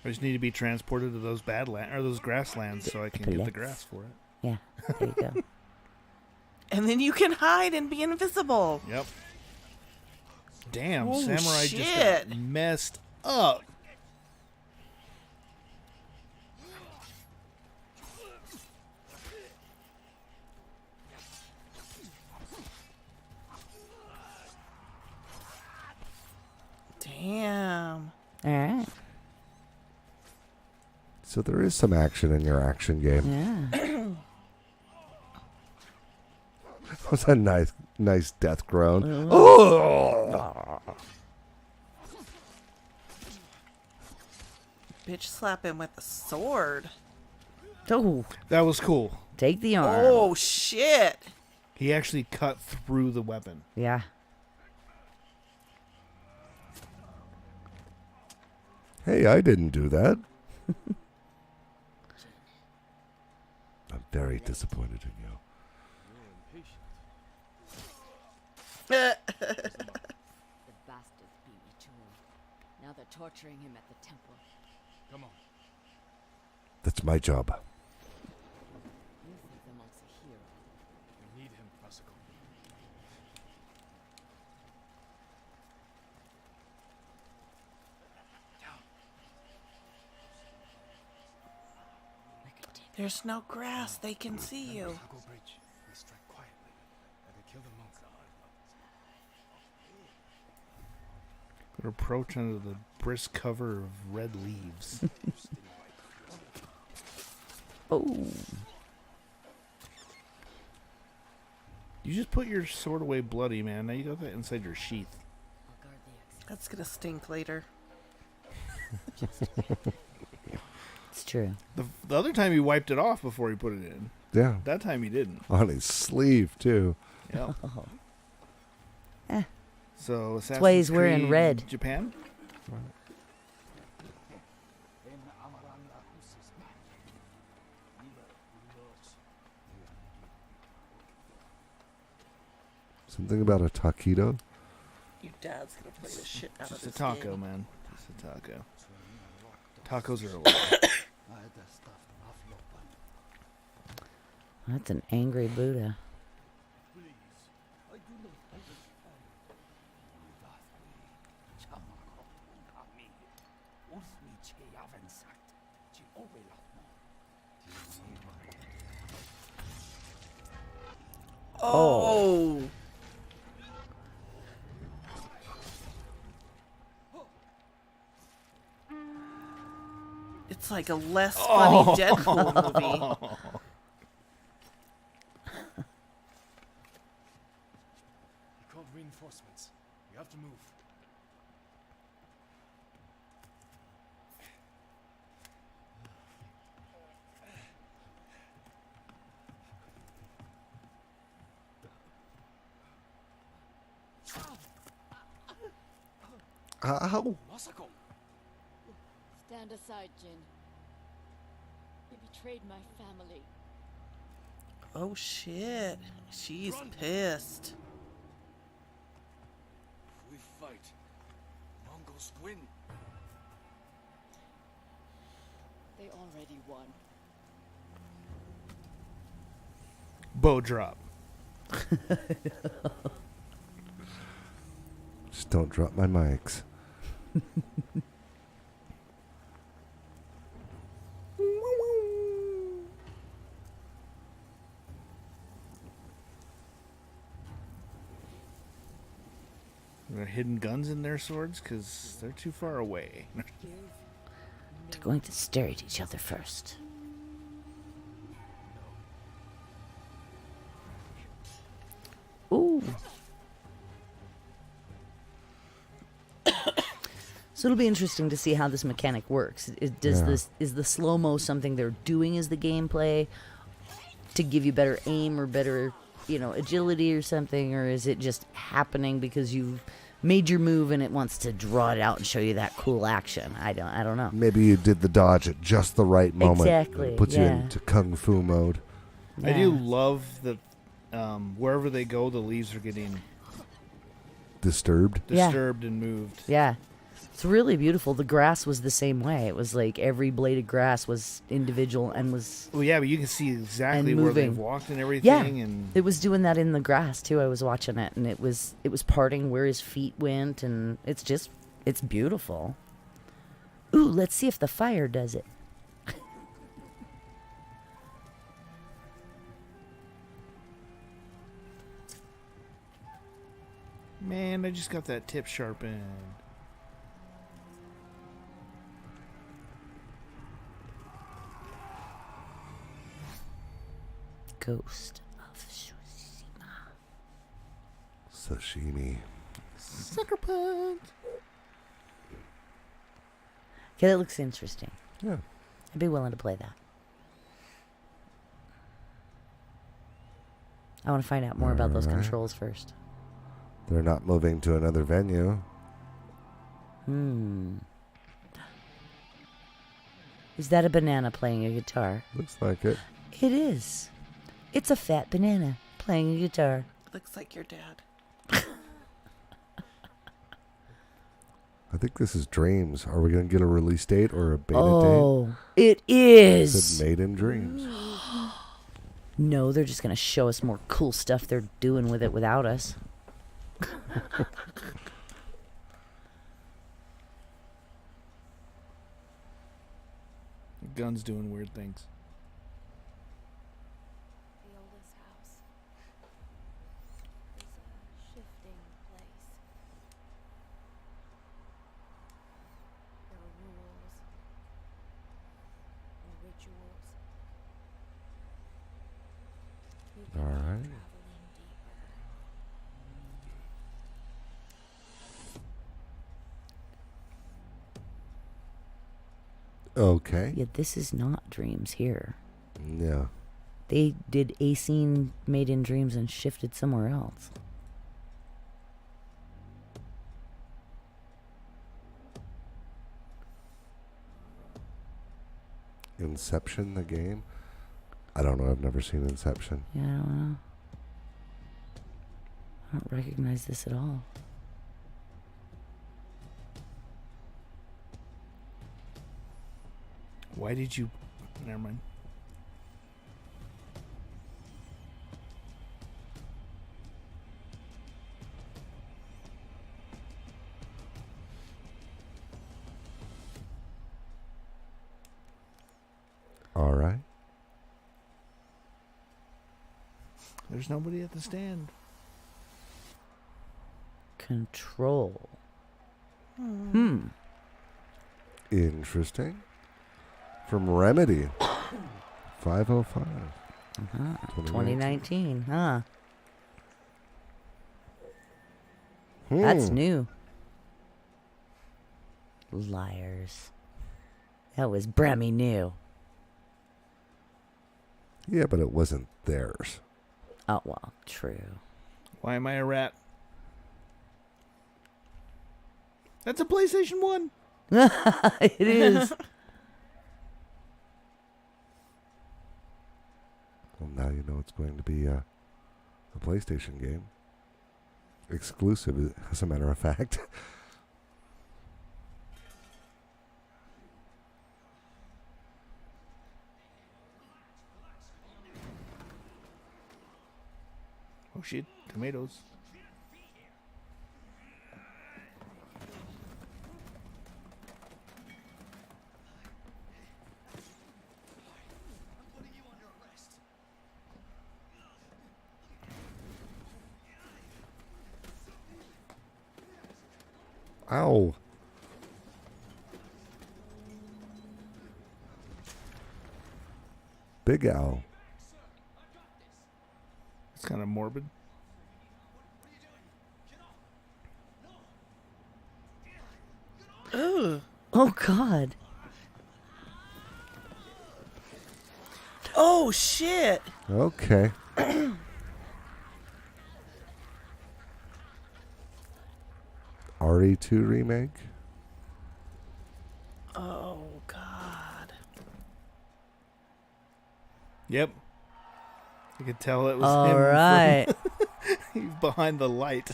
I just need to be transported to those those grasslands so I can get the grass for it. Yeah, there you go. And then you can hide and be invisible. Yep. Damn, Oh, Samurai just shit. got messed up. Damn. All right. So there is some action in your action game. Yeah. That was a nice death groan. Oh! Bitch slap him with a sword. Oh, That was cool. take the arm. Oh, shit. He actually cut through the weapon. Yeah. Hey, I didn't do that. I'm very disappointed in you. The bastards beat me to him. Now they're torturing him at the temple. Come on. That's my job. You think the monk's a hero. We need him, Prasico. There's no grass. They can see you. Go bridge. We strike quietly. And they kill the monk. Could approach under the brisk cover of red leaves. Oh. You just put your sword away bloody, man. Now you got that inside your sheath. I'll guard the exit. That's gonna stink later. It's true. The other time he wiped it off before he put it in. Yeah. That time he didn't. On his sleeve, too. Yep. Eh. So Assassin's why he's wearing Creed red. Japan? Something about a taquito? Your dad's gonna play the shit out of Just a this taco, game. man. Just a taco. Tacos are a lot. That's an angry Buddha. Oh. It's like a less funny Deadpool movie. He called reinforcements. You have to move. Ow. Masako! Stand aside, Jin. You betrayed my family. Oh shit. She's pissed. We fight. Mongols win. They already won. Bow drop. Just don't drop my mics. Are there hidden guns in their swords? Because they're too far away. They're going to stare at each other first. Ooh. So it'll be interesting to see how this mechanic works. Is the slow-mo something they're doing as the gameplay to give you better aim or better, agility or something, or is it just happening because you've made your move and it wants to draw it out and show you that cool action? I don't know. Maybe you did the dodge at just the right moment. Exactly, It puts you yeah. into kung fu mode. I do love that wherever they go, the leaves are getting Disturbed. Yeah. disturbed and moved. Yeah. It's really beautiful. The grass was the same way. It was like every blade of grass was individual and was... Well, yeah, but you can see exactly And where they've moving. walked and everything. Yeah, And it was doing that in the grass too. I was watching it, and it was parting where his feet went, and it's beautiful. Ooh, let's see if the fire does it. man, I just got that tip sharpened. Ghost of Tsushima. Sashimi. Sucker punch. Okay, that looks interesting. Yeah. I'd be willing to play that. I want to find out more about those Alright. controls first. They're not moving to another venue. Is that a banana playing a guitar? Looks like it. It is. It's a fat banana playing a guitar. Looks like your dad. I think this is Dreams. Are we going to get a release date or a beta date? Oh, it It is. said Made in Dreams. No, they're just going to show us more cool stuff they're doing with it without us. Gun's doing weird things. The oldest house is a shifting place. There are rules and rituals. We've been All right. traveling deeper. Okay. Yeah, this is not Dreams here. Yeah. They did a scene made in Dreams and shifted somewhere else. Inception, the game? I don't know. I've never seen Inception. Yeah, I don't know. I don't recognize this at all. Why did you... Never mind. All right. There's nobody at the stand. Control. Interesting. from Remedy. 505. 2019, huh? That's new. Liars. That was Bremmy new. Yeah, but it wasn't theirs. Oh, well, true. Why am I a rat? That's a PlayStation 1. It is. Well, now you know it's going to be a PlayStation game. Exclusive, as a matter of fact. Oh shit, tomatoes. Ow. Big owl. It's kind of morbid. Ooh. Oh, God. Oh, shit. Okay. RE2 remake? Oh, God. Yep. You could tell it was All him. right. He's behind the light.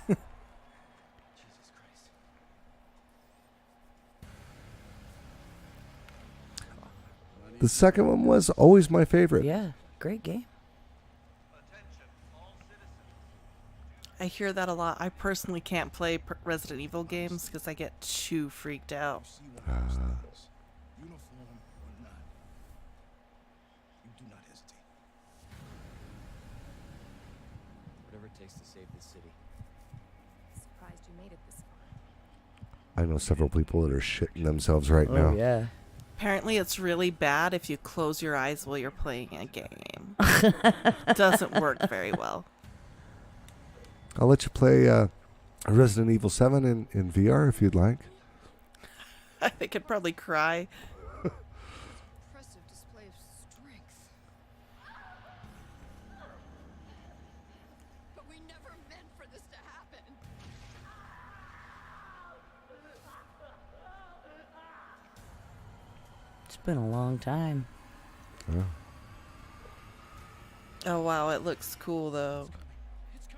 The second one was always my favorite. Yeah, great game. I hear that a lot. I personally can't play Resident Evil games because I get too freaked out. Uniform or not, you do not hesitate. Whatever it takes to save this city. Surprised you made it this far. I know several people that are shitting themselves right now. Oh, yeah. Apparently, it's really bad if you close your eyes while you're playing a game. Doesn't work very well. I'll let you play Resident Evil 7 in VR if you'd like. I think I'd probably cry. Impressive display of strength. But we never meant for this to happen. It's been a long time. Yeah. Oh, wow. It looks cool, though.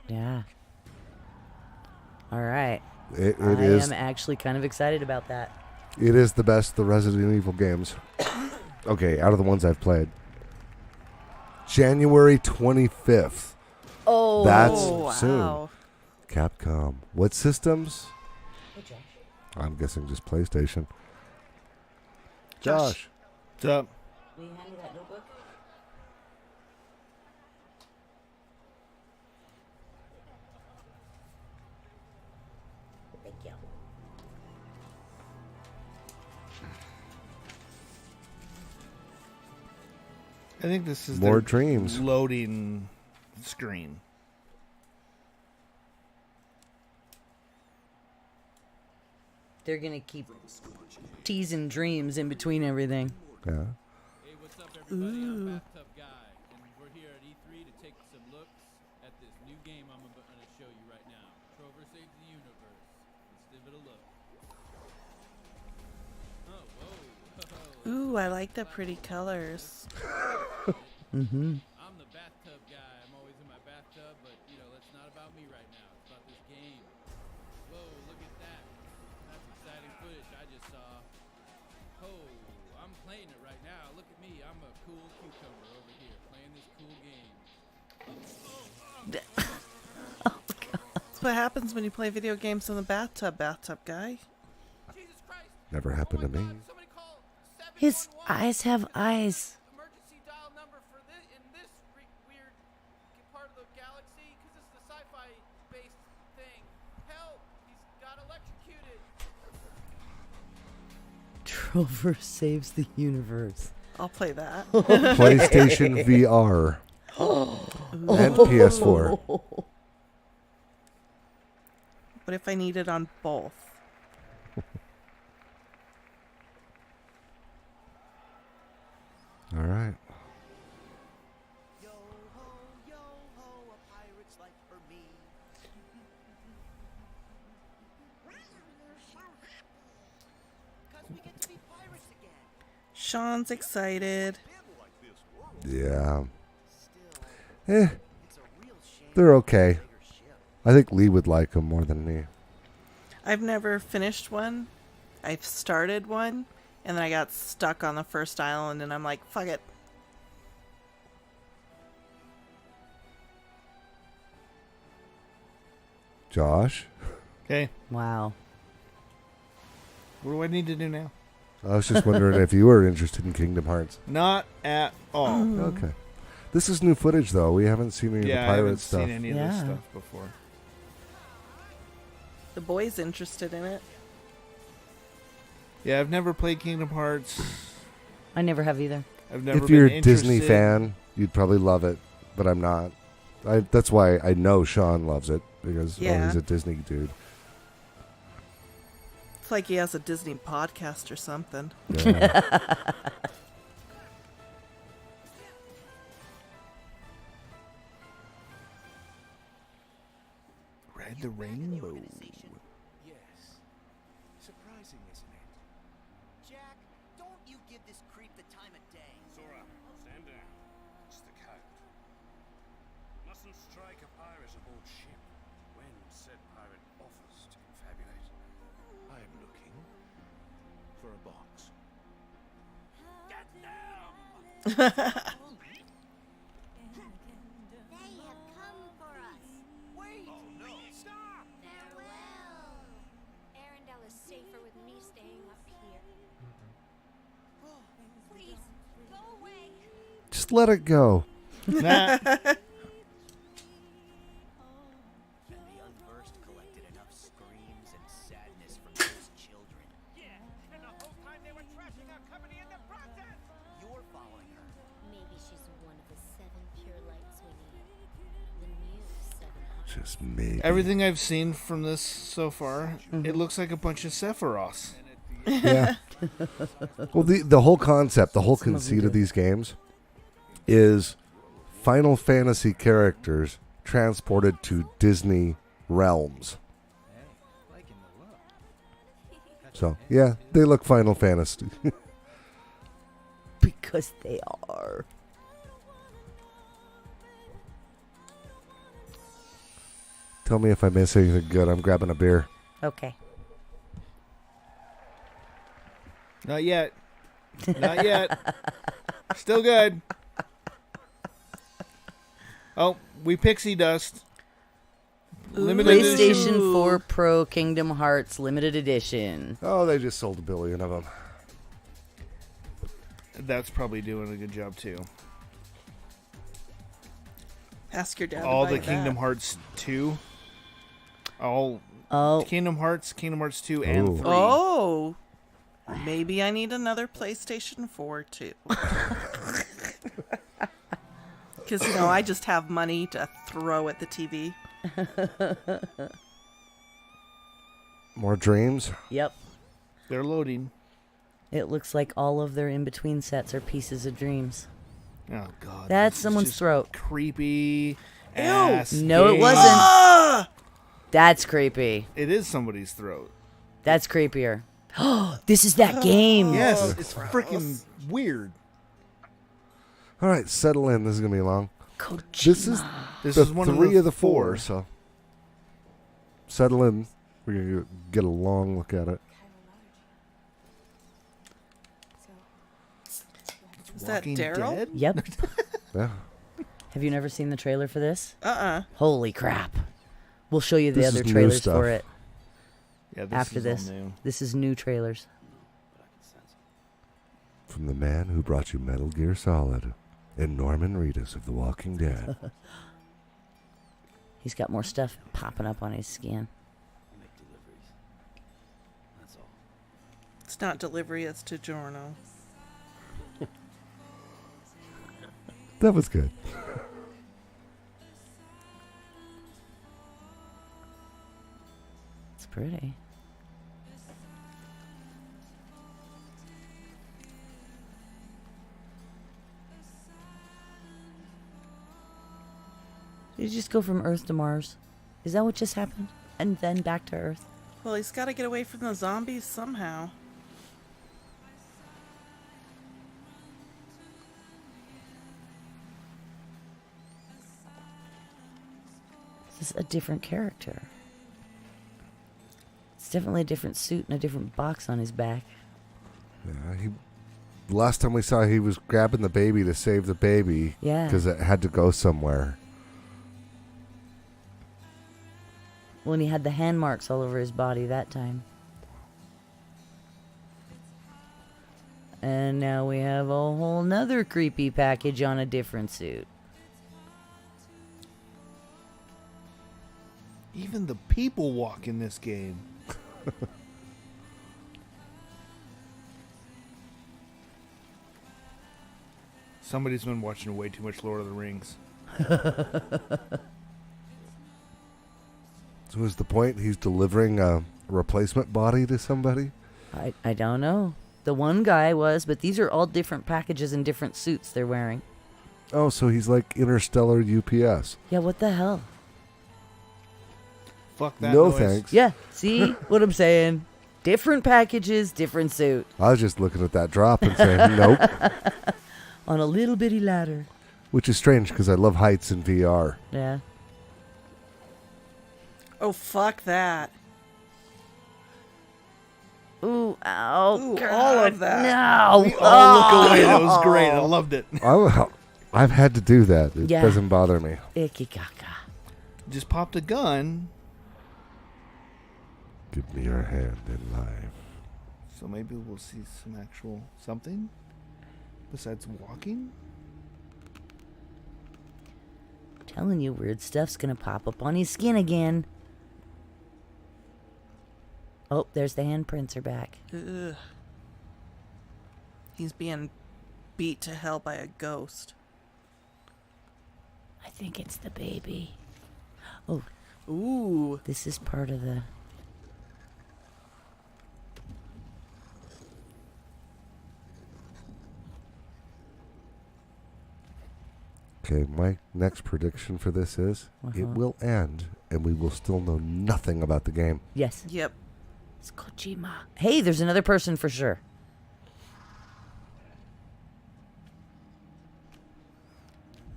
Yeah. All right. It I is. am actually kind of excited about that. It is the best of the Resident Evil games. Okay, out of the ones I've played. January 25th. Oh. That's wow. soon. Capcom. What systems? I'm guessing just PlayStation. Josh. What's up? Will you hand me that notebook? Thank you. I think this is More their dreams. loading screen. They're going to keep teasing dreams in between everything. Yeah. Hey, what's up, everybody? I'm Bathtub Guy, and we're here at E3 to take some looks at this new game I'm going to show you right now. Trover Saves the Universe. Let's give it a look. Oh, whoa. Ooh, I like the pretty colors. Mm-hmm. I'm the bathtub guy. I'm always in my bathtub, but, you know, that's not about me right now. It's about this game. Whoa, look at that. That's exciting footage I just saw. Oh, I'm playing it right now. Look at me. I'm a cool cucumber over here playing this cool game. That's what happens when you play video games in the bathtub, Bathtub Guy. Jesus Christ. Never happened to me. Somebody call His 711. eyes have eyes. Emergency dial number for this in this weird part of the galaxy, because this is the sci-fi based thing. Help! He's got electrocuted. Trover saves the universe. I'll play that. PlayStation VR and PS4. What if I need it on both? All right. Sean's excited. Yeah. They're okay. I think Lee would like them more than me. I've never finished one. I've started one, and then I got stuck on the first island, and I'm like, fuck it. Josh? Okay. Wow. What do I need to do now? I was just wondering if you were interested in Kingdom Hearts. Not at all. Okay. This is new footage, though. We haven't seen any of the I pirate haven't stuff. seen any of this stuff before. The boy's interested in it. Yeah, I've never played Kingdom Hearts. I never have either. I've never If you're been a Disney interested. fan, you'd probably love it, but I'm not. That's why I know Sean loves it, because he's a Disney dude. It's like he has a Disney podcast or something. Yeah. Ride the rainbow. Yes. Surprising, isn't it? Jack, don't you give this creep the time of day. Sora, stand down. It's the code. Mustn't strike a pirate aboard ship when said pirate offers to confabulate. I am looking for a box. Get down! They have come for us. Wait! Oh no! Stop! Farewell. Arendelle is safer with me staying up here. Please, go away. Just let it go. Nah. The unversed collected enough screams and sadness from those children. Yeah, and the whole time they were trashing our company in the process! You're following her. Maybe she's one of the 7 pure lights we need. The new 700. Just maybe. Everything I've seen from this so far, it looks like a bunch of Sephiroths. Yeah. Well, the whole concept, the whole conceit of these games is Final Fantasy characters transported to Disney realms. So, yeah, they look Final Fantasy. Because they are. Tell me if I miss anything good. I'm grabbing a beer. Okay. Not yet. Not yet. Still good. Oh, we pixie dust. Limited edition. PlayStation 4 Pro Kingdom Hearts Limited Edition. Oh, they just sold 1 billion of them. That's probably doing a good job too. Ask your dad. All to the buy Kingdom that. Hearts 2. All Oh. Kingdom Hearts 2, and Ooh. 3. Oh, maybe I need another PlayStation 4 too. Because I just have money to throw at the TV. More dreams? Yep. They're loading. It looks like all of their in-between sets are pieces of dreams. Oh God. That's this is someone's just throat. Creepy. Ew. Ass No, it game. wasn't. Ah! That's creepy. It is somebody's throat. That's creepier. This is that game. Yes, it's freaking weird. All right, settle in. This is going to be long. Kojima. This the is one three of the four, four. so settle in. We're going to get a long look at it. Is that Walking Daryl? Dead? Yep. Yeah. Have you never seen the trailer for this? Uh-uh. Holy crap. We'll show you the This other is new trailers stuff. for it Yeah, this after is all this. new. This is new trailers. From the man who brought you Metal Gear Solid and Norman Reedus of The Walking Dead. He's got more stuff popping up on his skin. Make deliveries. That's all. It's not delivery, it's DiGiorno. That was good. It's pretty. Did you just go from Earth to Mars? Is that what just happened? And then back to Earth? Well, he's got to get away from the zombies somehow. This is a different character. It's definitely a different suit and a different box on his back. Yeah, last time we saw, he was grabbing the baby to save the baby. Yeah. Because it had to go somewhere. When he had the hand marks all over his body that time. And now we have a whole nother creepy package on a different suit. Even the people walk in this game. Somebody's been watching way too much Lord of the Rings. So is the point he's delivering a replacement body to somebody? I don't know. The one guy was, but these are all different packages and different suits they're wearing. Oh, so he's like Interstellar UPS. Yeah, what the hell? Fuck that No noise. thanks. Yeah, see what I'm saying? Different packages, different suit. I was just looking at that drop and saying, nope. On a little bitty ladder. Which is strange because I love heights in VR. Yeah. Oh, fuck that. Ooh, ow. Ooh, God, all of that. No. We all look away. That was great. I loved it. I've had to do that. It Yeah. doesn't bother me. Icky caca. Just popped a gun. Give me your hand in life. So maybe we'll see some actual something besides walking. Telling you, weird stuff's gonna pop up on his skin again. Oh, there's the handprints are back. Ugh. He's being beat to hell by a ghost. I think it's the baby. Oh, ooh. This is part of the... Okay, my next prediction for this is it will end and we will still know nothing about the game. Yes. Yep. It's Kojima. Hey, there's another person for sure.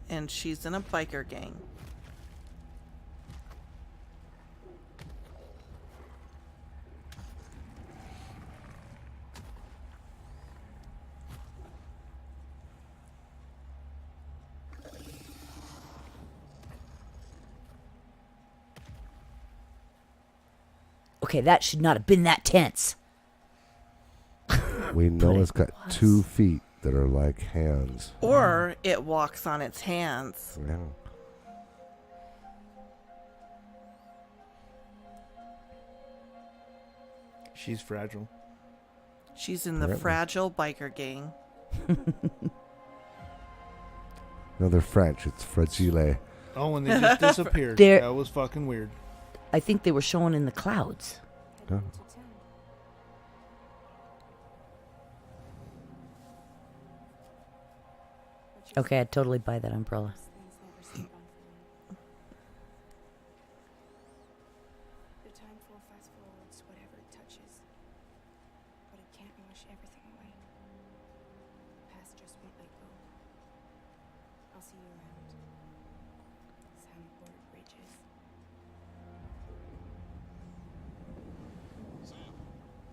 And she's in a biker gang. Okay, that should not have been that tense. We know it's got 2 feet that are like hands. Or it walks on its hands. Yeah. She's fragile. She's in the Apparently. fragile biker gang. No, they're French. It's fragile. Oh, and they just disappeared. They're- That was fucking weird. I think they were showing in the clouds. Oh. Okay, I'd totally buy that umbrella. The time for fast forwards whatever it touches, but it can't wash everything away. The past just won't let go. I'll see you around. Soundboard bridges. Sam,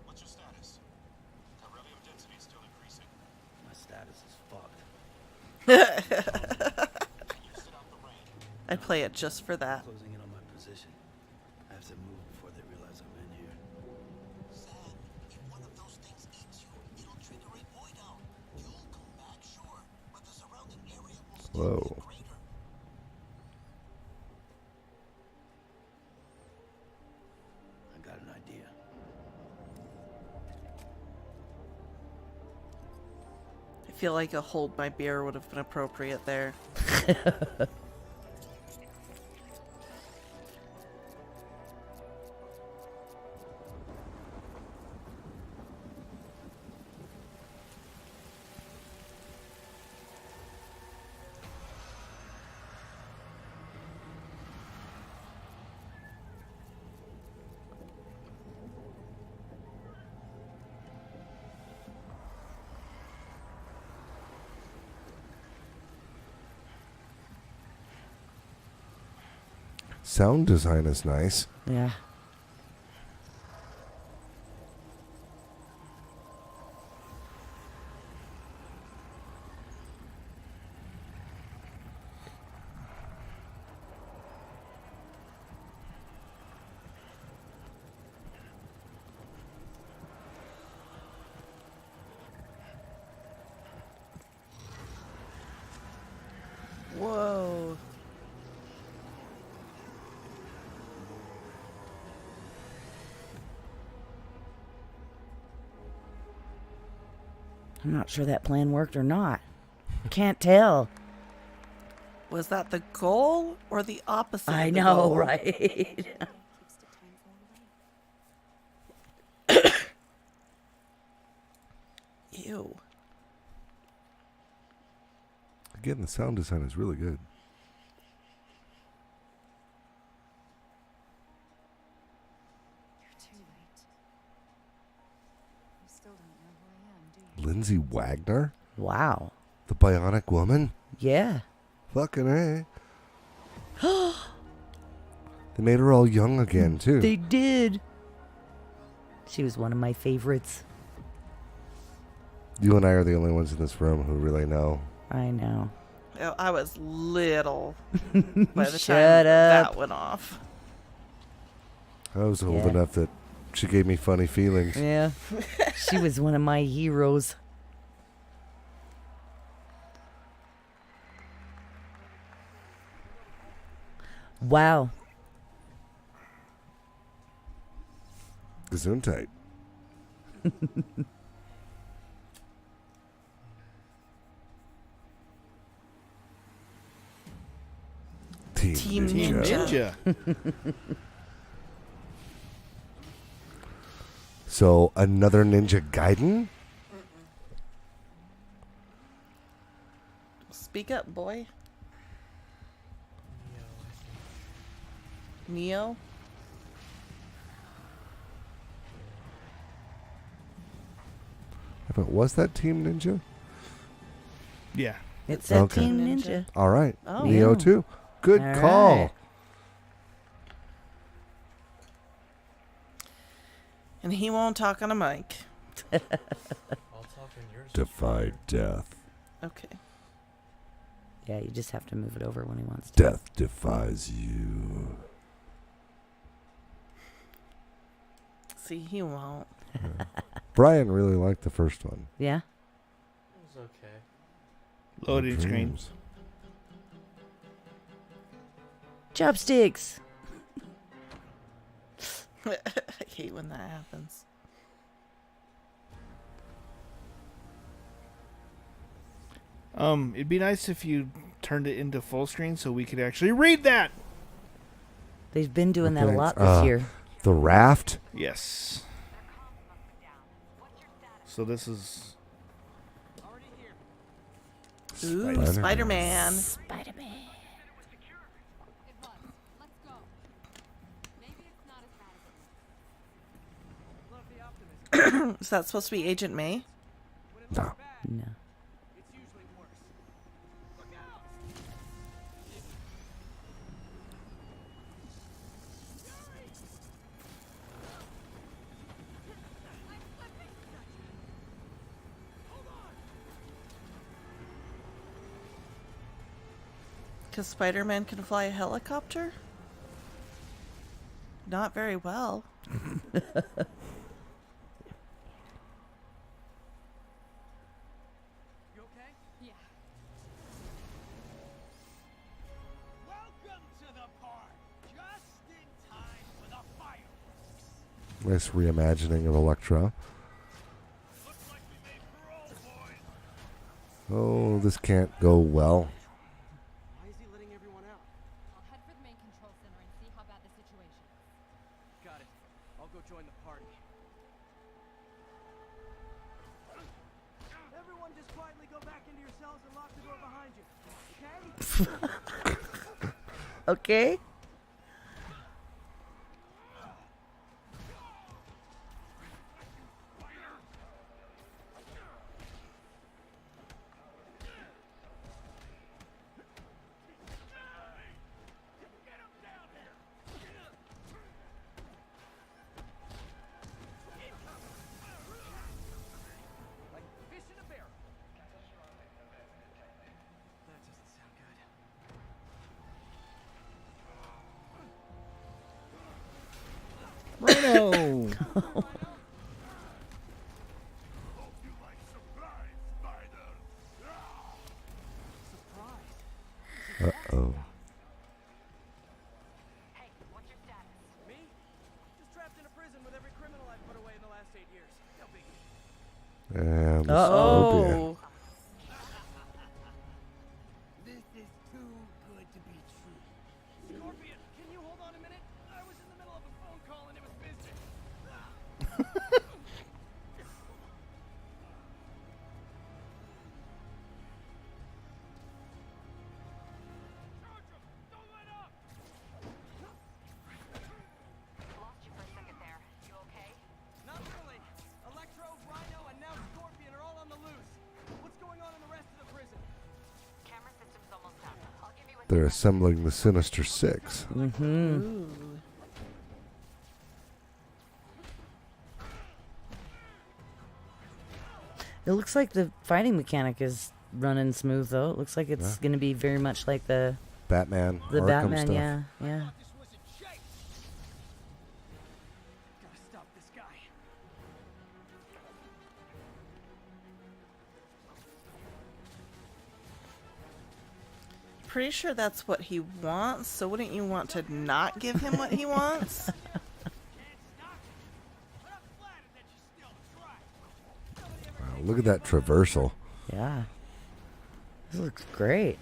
what's your status? Corellium density is still increasing. My status is fucked. I'd play it just for that. Closing in on my position. I have to move before they realize I'm in here. Sam, if one of those things eats you, it'll trigger a void out. You'll come back, sure, but the surrounding area will still be Whoa. greater. I got an idea. I feel like a hold my beer would have been appropriate there. Sound design is nice. Yeah. Whoa. I'm not sure that plan worked or not. Can't tell. Was that the goal or the opposite? I of the know, goal? right? Keeps the time going away. Ew. Again, the sound design is really good. You're too late. You still don't know who I am, do you? Lindsay Wagner? Wow. The Bionic Woman? Yeah. Fucking A. They made her all young again, too. They did. She was one of my favorites. You and I are the only ones in this room who really know. I know. Oh, I was little by the Shut time up. that went off. I was old Yeah. enough that she gave me funny feelings. Yeah. She was one of my heroes. Wow. Gesundheit. Team Team Ninja. Ninja. So, another Ninja Gaiden? Speak up, boy. Neo? But was that Team Ninja? Yeah. It's that Okay. Team Ninja. All right. Oh. Neo Yeah. 2. Good All call. right. And he won't talk on a mic. I'll talk in yours. Defy death. Okay. Yeah, you just have to move it over when he wants to. Death defies you. See, he won't. Brian really liked the first one. Yeah? It was okay. Loading screen. Dreams. Chopsticks. I hate when that happens. It'd be nice if you turned it into full screen so we could actually read that. They've been doing that a Okay, lot this year. The Raft? Yes. So this is Ooh, Spider-Man. Spider-Man. Spider-Man. Is that supposed to be Agent May? No. No. Because Spider-Man can fly a helicopter? Not very well. You okay? Yeah. Welcome to the park, just in time for the fireworks. Nice reimagining of Electra. Looks like we made parole, boys. Oh, this can't go well. Why is he letting everyone out? I'll head for the main control center and see how bad the situation is. Got it. I'll go join the party. Everyone just quietly go back into your cells and lock the door behind you. Okay? Okay. Like fish in a barrel. That doesn't sound good. Rhino! Uh-oh. Hey, what's your status? Me? Just trapped in a prison with every criminal I've put away in the last 8 years. No biggie. And Scorpion. This is too good to be true. Scorpion, can you hold on a minute? I was in the middle of a phone call and it was business. Don't let up! Lost you for a second there. You okay? Not really. Electro, Rhino, and now Scorpion are all on the loose. What's going on in the rest of the prison? Camera system's almost up. I'll give you a They're assembling the Sinister Six. Mm-hmm. It looks like the fighting mechanic is running smooth, though. It looks like it's going to be very much like the Batman, the Arkham Batman. stuff. Yeah, yeah. This was a chase! Gotta stop this guy. Pretty sure that's what he wants, so wouldn't you want to not give him what he wants? Can't stop it. But I'm flattered that you still try. Nobody ever Wow, takes look at that traversal. Yeah. This looks great.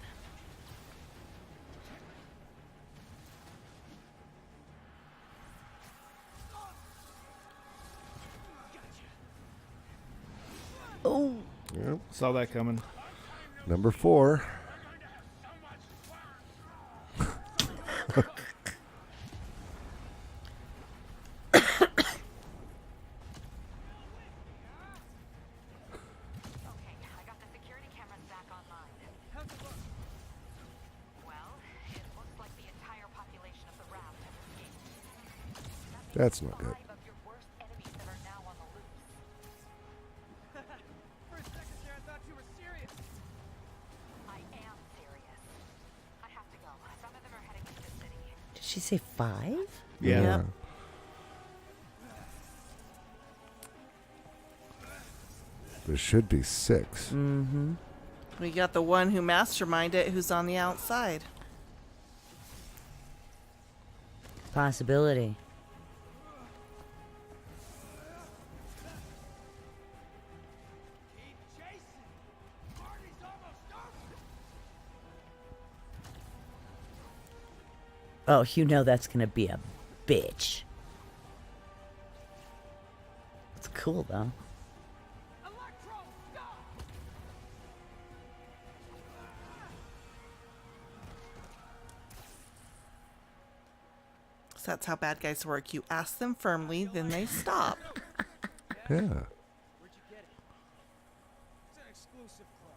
Oh. Yep. Saw that coming. Number 4. Okay, I got the security cameras back online. How's it look? Well, it looks like the entire population of the raft has escaped. That's not good. 5 of your worst enemies that are now on the loose. For a second there, I thought you were serious. I am serious. I have to go. Some of them are heading into the city. Did she say 5? Yeah. There should be 6. Mm-hmm. We got the one who masterminded it who's on the outside. Possibility. Keep chasing. Party's almost over. Oh, you know that's going to be a bitch. It's cool, though. Electro, stop! So that's how bad guys work. You ask them firmly, then they stop. Yeah. Where'd you get it? It's an exclusive club.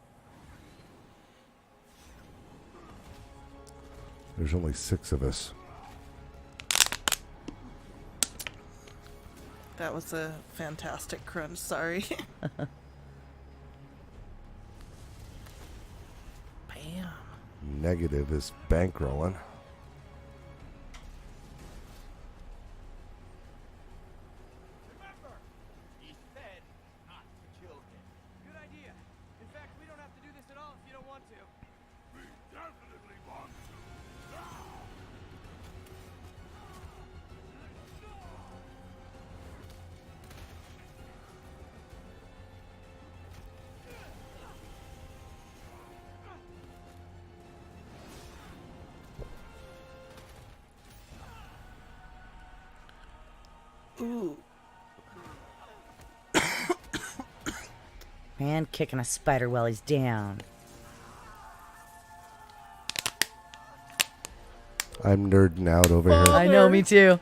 There's only 6 of us. That was a fantastic crunch, sorry. Bam. Negative is bankrolling. Remember, he said not to kill him. Good idea. In fact, we don't have to do this at all if you don't want to. We definitely want to. Hand kicking a spider while he's down. I'm nerding out over here. I know, me too.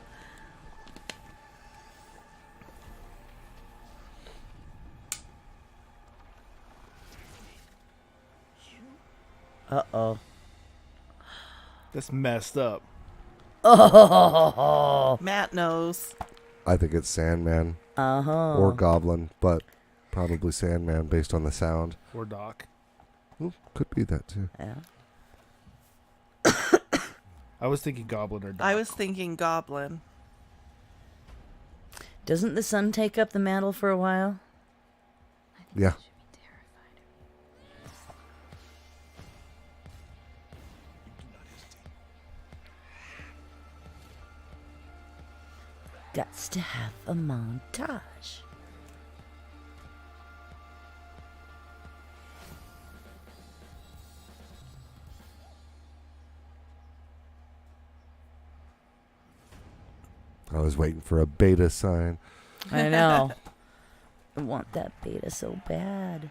Uh-oh. That's messed up. Oh. Matt knows. I think it's Sandman Uh-huh. or Goblin, but probably Sandman based on the sound. Or Doc. Could be that too. Yeah. I was thinking Goblin or Doc. I was thinking Goblin. Doesn't the sun take up the mantle for a while? Yeah. Gots to have a montage. I was waiting for a beta sign. I know. I want that beta so bad.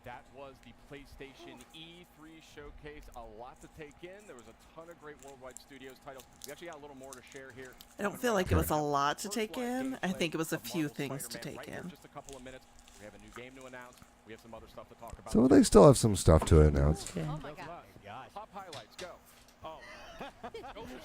That was the PlayStation E3 showcase. A lot to take in. There was a ton of great worldwide studios titles. We actually got a little more to share here. I don't feel like it was a lot to take in. I think it was a few things to take in. Just a couple of minutes. We have a new game to announce. We have some other stuff to talk about. So they still have some stuff to announce. Okay. Oh my god. Top highlights, go. Oh.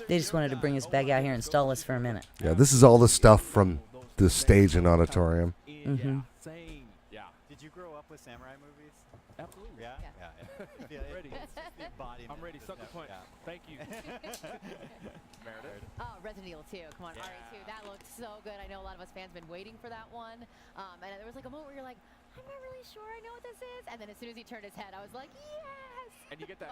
They just wanted to bring us back out here and stall us for a minute. Yeah, this is all the stuff from the stage and auditorium. Mm-hmm. Same. Yeah. Did you grow up with samurai movies? Absolutely. Yeah. Yeah. Ready. I'm ready. Sucker punch. Yeah. Thank you. Meredith. Oh, Resident Evil 2. Come on, Yeah. RE2. That looked so good. I know a lot of us fans been waiting for that one. And there was like a moment where you're like, I'm not really sure I know what this is. And then as soon as he turned his head, I was like, yes! And you get that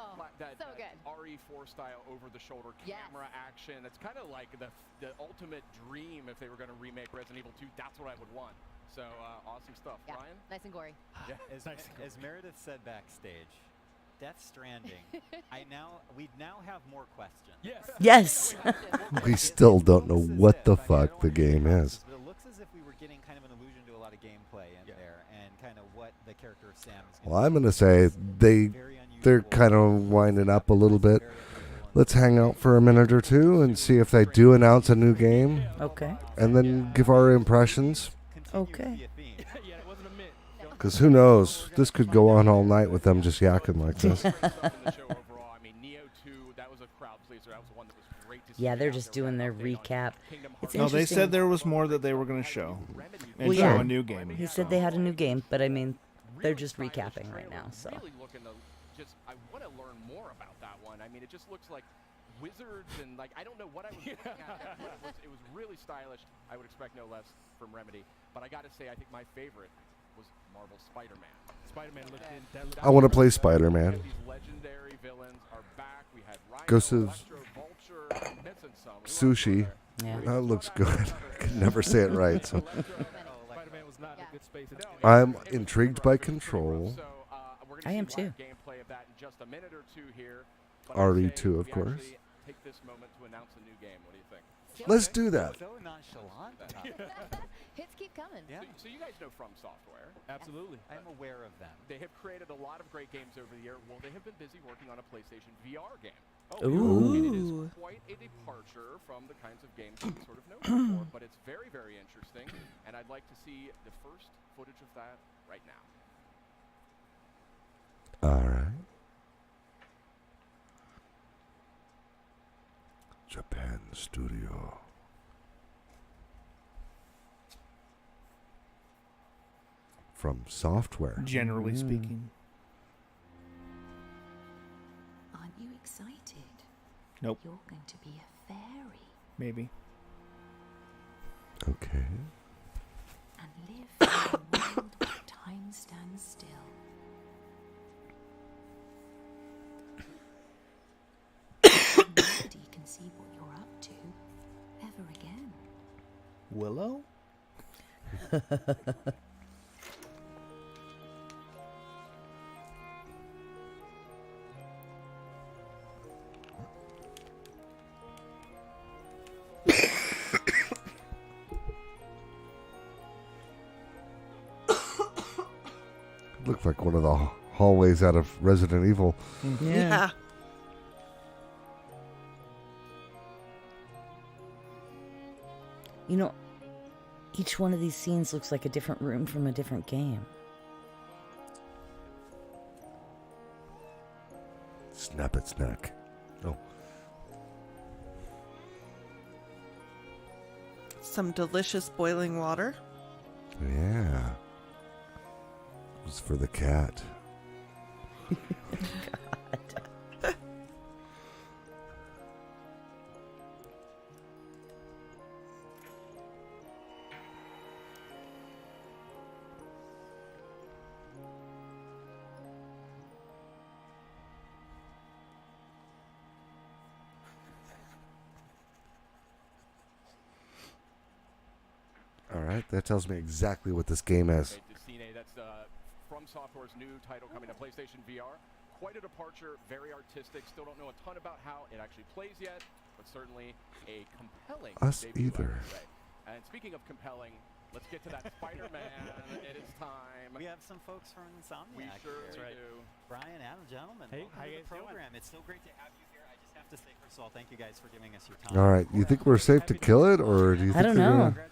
so good. RE4 style over-the-shoulder Yes. camera action. It's kind of like the ultimate dream if they were going to remake Resident Evil 2. That's what I would want. So awesome stuff. Yeah, Ryan? nice and gory. Yeah. As Meredith said backstage, Death Stranding. We now have more questions. Yes. We still don't know what the fuck the game is. But it looks as if we were getting kind of an allusion to a lot of gameplay in there, and kind of what the character of Sam is. Well, I'm gonna say they're kind of winding up a little bit. Let's hang out for a minute or two and see if they do announce a new game, Okay. and then give our impressions. Okay. Because who knows? This could go on all night with them just yakking like this. Yeah, they're just doing their recap. It's No, they interesting. said there was more that they were going to show. And Well, show yeah. a new game. He said they had a new game, but I mean, they're just recapping right now, so. Really looking to I want to learn more about that one. I mean, it just looks like wizards and I don't know what I was looking at. It was really stylish. I would expect no less from Remedy. But I got to say, I think my favorite was Marvel Spider-Man. Spider-Man looked in. I want to play Spider-Man. These legendary villains are back. We had Rhino, Ghost of Electro, Vulture, missing some. Sushi. Yeah. That looks good. I can never say it right. So Spider-Man was not in a good space. I'm intrigued by Control. I am too. Gameplay of that in just a minute or two here. RE2, of course. Take this moment to announce a new game. What do you think? Let's do that. So nonchalant. Hits keep coming. Yeah. So you guys know From Software. Absolutely. I'm aware of them. They have created a lot of great games over the year. Well, they have been busy working on a PlayStation VR game. Ooh. And it is quite a departure from the kinds of games that we sort of know before, but it's very, very interesting, and I'd like to see the first footage of that right now. All right. Japan Studio. From Software. Generally speaking. Aren't you excited? Nope. You're going to be a fairy Maybe. Okay. and live in a world where time stands still. Nobody can see what you're up to ever again. Willow? Looked like one of the hallways out of Resident Evil. Yeah. You know, each one of these scenes looks like a different room from a different game. Snap its neck. Oh. Some delicious boiling water. Yeah. It was for the cat. All right, that tells me exactly what this game is. That's From Software's new title coming to PlayStation VR. Quite a departure, very artistic. Still don't know a ton about how it actually plays yet, but certainly a compelling Us debut, I either. would say. And speaking of compelling, let's get to that Spider-Man. It is time. We have some folks from Insomniac. We sure here. do. Brian, Adam, gentlemen, Hey, welcome how to you the guys doing? program. It's so great to have you here. I just have to say, first of all, thank you guys for giving us your time. All right, you think we're safe to kill it, or do you think I don't they're know. gonna-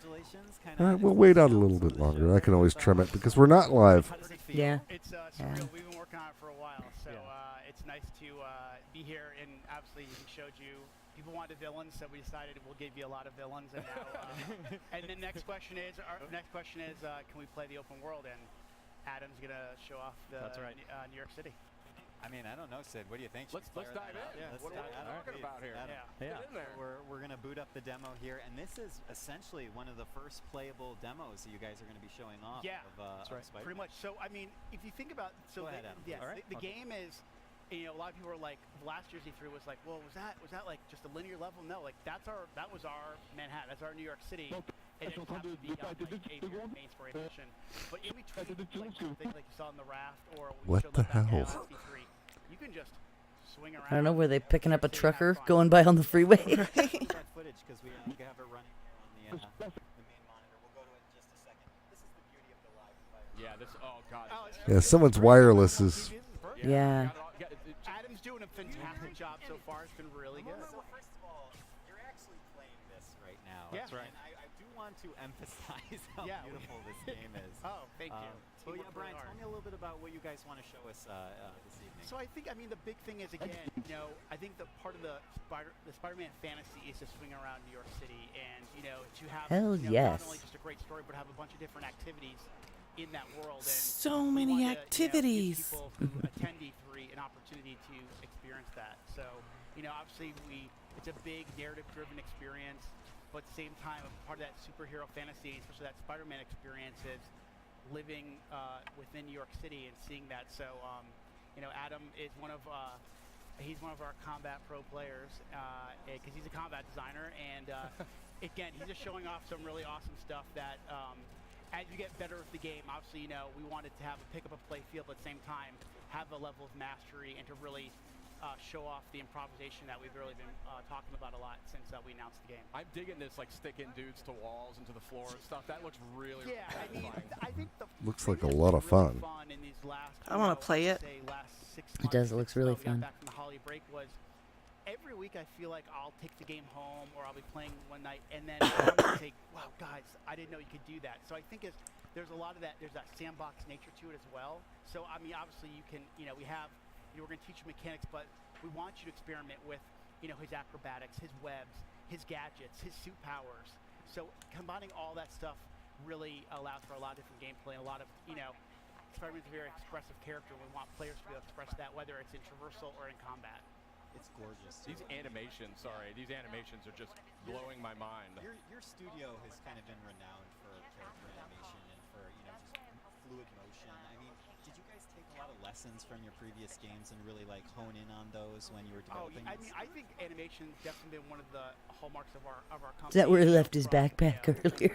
All right, we'll wait out a little bit longer. I can always trim it because we're not live. Yeah. It's surreal. We've been working on it for a while, so it's nice to be here. And obviously, we showed you people wanted villains, so we decided we'll give you a lot of villains. And now, and the next question is, can we play the open world? And Adam's gonna show off the New York City. I mean, I don't know, Sid. What do you think? Let's dive in. Yeah, What are we talking about here? Get in there. We're going to boot up the demo here, and this is essentially one of the first playable demos that you guys are going to be showing off. Yeah, of Spider-Man. pretty much. So I mean, if you think about Go ahead, Adam. yes, All right. the game is. You know, a lot of people were like, last year's E3 was like, well, was that like just a linear level? No, like that was our Manhattan, that's our New York City. It didn't have to be on like a main story mission. But in between, like things like you saw in the raft, or we What showed the that back hell? at E3, you can just swing around. I don't know, were they picking up a trucker going by on the freeway? That footage, because we have it running here on the main monitor. We'll go to it in just a second. This is the beauty of the live fire. Yeah, this. Oh God. Yeah, someone's wireless is. Yeah. Adam's doing a fantastic job so far. It's been really good. So first of all, you're actually playing this right now. Yeah. That's right. And I do want to emphasize how beautiful this game is. Oh, thank you. So yeah, Brian, tell me a little bit about what you guys want to show us this evening. So I mean, the big thing is, again, I think the part of the Spider-Man fantasy is to swing around New York City and, to have Hell yes. not only just a great story, but have a bunch of different activities in that world. And So we many want to, activities. give people who attend E3 an opportunity to experience that. So, obviously it's a big narrative-driven experience, but at the same time, a part of that superhero fantasy, especially that Spider-Man experience, is living within New York City and seeing that. So, Adam is one of our combat pro players because he's a combat designer, and again, he's just showing off some really awesome stuff that. As you get better with the game, obviously, we wanted to pick up a play field, but at the same time, have a level of mastery and to really show off the improvisation that we've really been talking about a lot since we announced the game. I'm digging this, like sticking dudes to walls and to the floor and stuff. That looks really satisfying. I think the Looks like a lot of fun. in these last, I want to play it. last 6 months. It does. It looks really we got fun. back from the holiday break was every week I feel like I'll take the game home or I'll be playing one night and then I'm gonna say, wow, guys, I didn't know you could do that. So I think there's a lot of that. There's that sandbox nature to it as well. So I mean, obviously you can, we're going to teach you mechanics, but we want you to experiment with, his acrobatics, his webs, his gadgets, his suit powers. So combining all that stuff really allows for a lot of different gameplay and a lot of, Spider-Man's a very expressive character. We want players to be able to express that, whether it's in traversal or in combat. It's gorgeous. These animations are just blowing my mind. Your studio has kind of been renowned for character animation and for just fluid motion. I mean, did you guys take a lot of lessons from your previous games and really hone in on those when you were developing? I think animation definitely been one of the hallmarks of our company. Is that where he left his backpack earlier?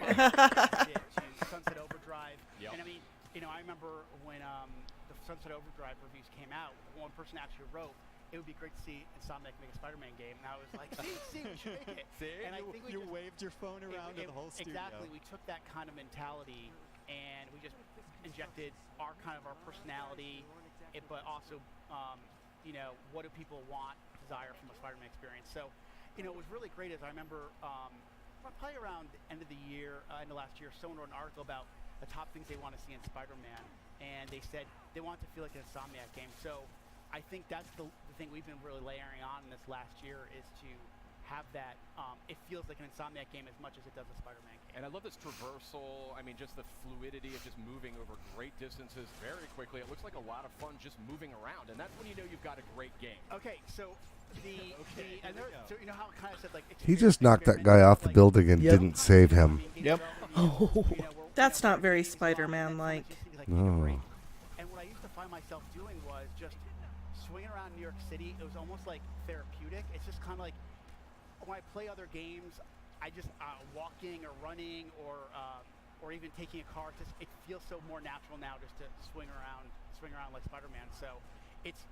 Sunset Overdrive. Yep. And I mean, I remember when the Sunset Overdrive reviews came out, one person actually wrote, it would be great to see Insomniac make a Spider-Man game. And I was like, see, we should make it. See, and I think you waved your phone around to the whole studio. Exactly. We took that kind of mentality and we just injected our personality, but also, what do people want, desire from a Spider-Man experience. So, it was really great. As I remember, probably around the end of the year, end of last year, someone wrote an article about the top things they want to see in Spider-Man, and they said they want it to feel like an Insomniac game. So I think that's the thing we've been really layering on in this last year is to have that, it feels like an Insomniac game as much as it does a Spider-Man game. And I love this traversal. I mean, just the fluidity of just moving over great distances very quickly. It looks like a lot of fun just moving around, and that's when you know you've got a great game. Okay, so so you know how it kind of said like He just knocked that guy off the building and didn't save him. Yep. That's not very Spider-Man-like. No. And what I used to find myself doing was just swinging around New York City. It was almost like therapeutic. It's just kind of like when I play other games, I just walking or running or even taking a car. It feels so more natural now just to swing around like Spider-Man. So it's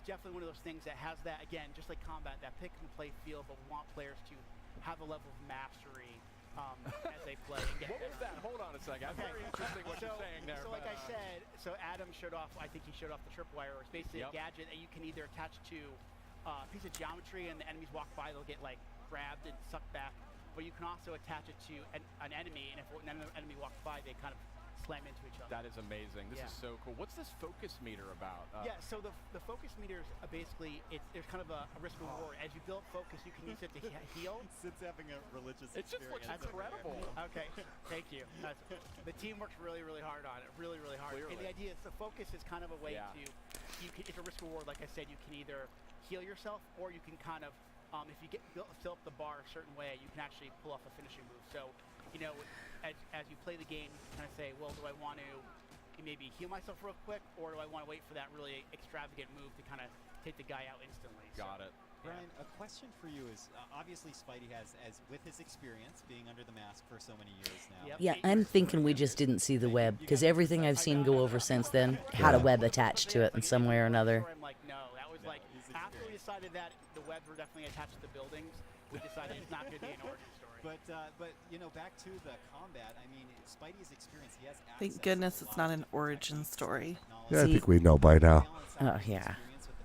definitely one of those things that has that, again, just like combat, that pick and play feel, but we want players to have a level of mastery as they play. And What was that? Hold on a second. That's very interesting what you're saying there. So like I said, Adam showed off, I think he showed off the tripwire. It's basically a gadget that you can either attach to a piece of geometry, and the enemies walk by, they'll get like grabbed and sucked back. But you can also attach it to an enemy, and if an enemy walks by, they kind of slam into each other. That is amazing. This is so cool. What's this focus meter about? So the focus meters basically, there's kind of a risk reward. As you build focus, you can use it to heal. Sid's having a religious It just looks incredible. Okay, thank you. The team works really, really hard on it. Really, really hard. Clearly. And the idea is the focus is kind of a way to, it's a risk reward. Like I said, you can either heal yourself or you can kind of, if you fill up the bar a certain way, you can actually pull off a finishing move. So, as you play the game, you can kind of say, well, do I want to maybe heal myself real quick, or do I want to wait for that really extravagant move to kind of take the guy out instantly? Got it. Brian, a question for you is, obviously Spidey has, as with his experience being under the mask for so many years now. Yeah, I'm thinking we just didn't see the web, because everything I've seen go over since then had a web attached to it in some way or another. I'm like, no, that was like, after we decided that the webs were definitely attached to the buildings, we decided it's not going to be an origin story. But back to the combat, I mean, Spidey's experience, he has access. Thank goodness it's not an origin story. Yeah, I think we know by now. Oh, yeah.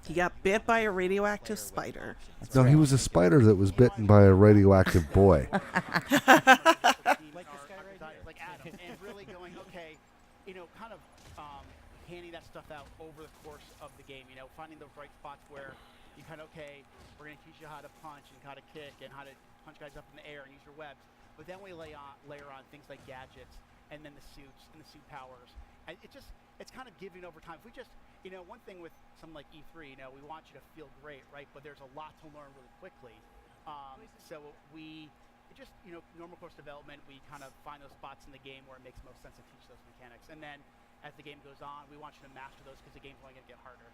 He got bit by a radioactive spider. No, he was a spider that was bitten by a radioactive boy. Like this guy like Adam, and really going, okay, kind of handing that stuff out over the course of the game, finding those right spots where you kind of, okay, we're going to teach you how to punch and how to kick and how to punch guys up in the air and use your webs. But then we layer on things like gadgets and then the suits and the suit powers. And it's kind of giving over time. If we just, one thing with something like E3, we want you to feel great, right? But there's a lot to learn really quickly. So normal course development, we kind of find those spots in the game where it makes most sense to teach those mechanics. And then as the game goes on, we want you to master those because the game's only going to get harder.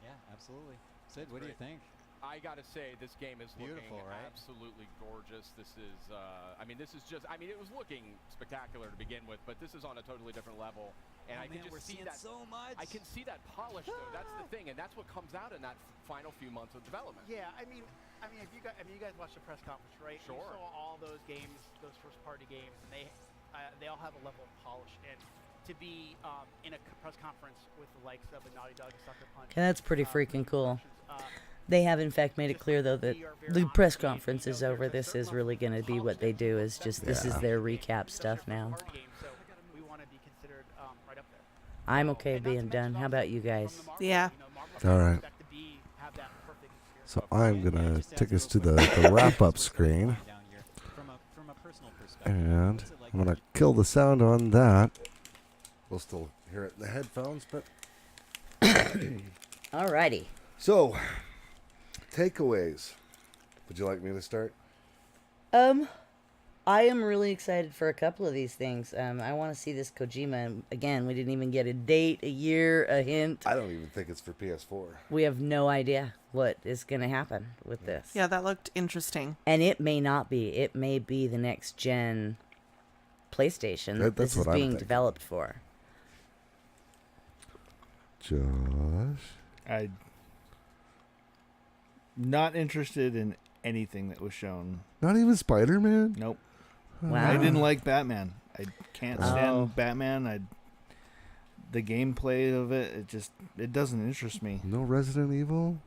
Yeah, absolutely. Sid, what do you think? I gotta say, this game is beautiful, looking right? absolutely gorgeous. This is, it was looking spectacular to begin with, but this is on a totally different level. And I can just see that so much. I can see that polish, though. That's the thing, and that's what comes out in that final few months of development. Yeah, you guys watched the press conference, right? Sure. You saw all those games, those first-party games, and they all have a level of polish. And to be in a press conference with the likes of a Naughty Dog and Sucker Punch, Yeah, that's pretty freaking cool. They have, in fact, made it clear, though, that the press conference is over. This is really going to be what they do. Is just this is their recap stuff now. I'm okay being done. How about you guys? Yeah. All right. So I'm going to take us to the wrap-up screen. And I'm going to kill the sound on that. We'll still hear it in the headphones, but... Alrighty. So, takeaways. Would you like me to start? I am really excited for a couple of these things. I want to see this Kojima. Again, we didn't even get a date, a year, a hint. I don't even think it's for PS4. We have no idea what is going to happen with this. Yeah, that looked interesting. And it may not be. It may be the next gen PlayStation that this is being developed for. Josh? I'm not interested in anything that was shown. Not even Spider-Man? Nope. Wow. I didn't like Batman. I can't Oh. stand Batman. The gameplay of it doesn't interest me. No Resident Evil?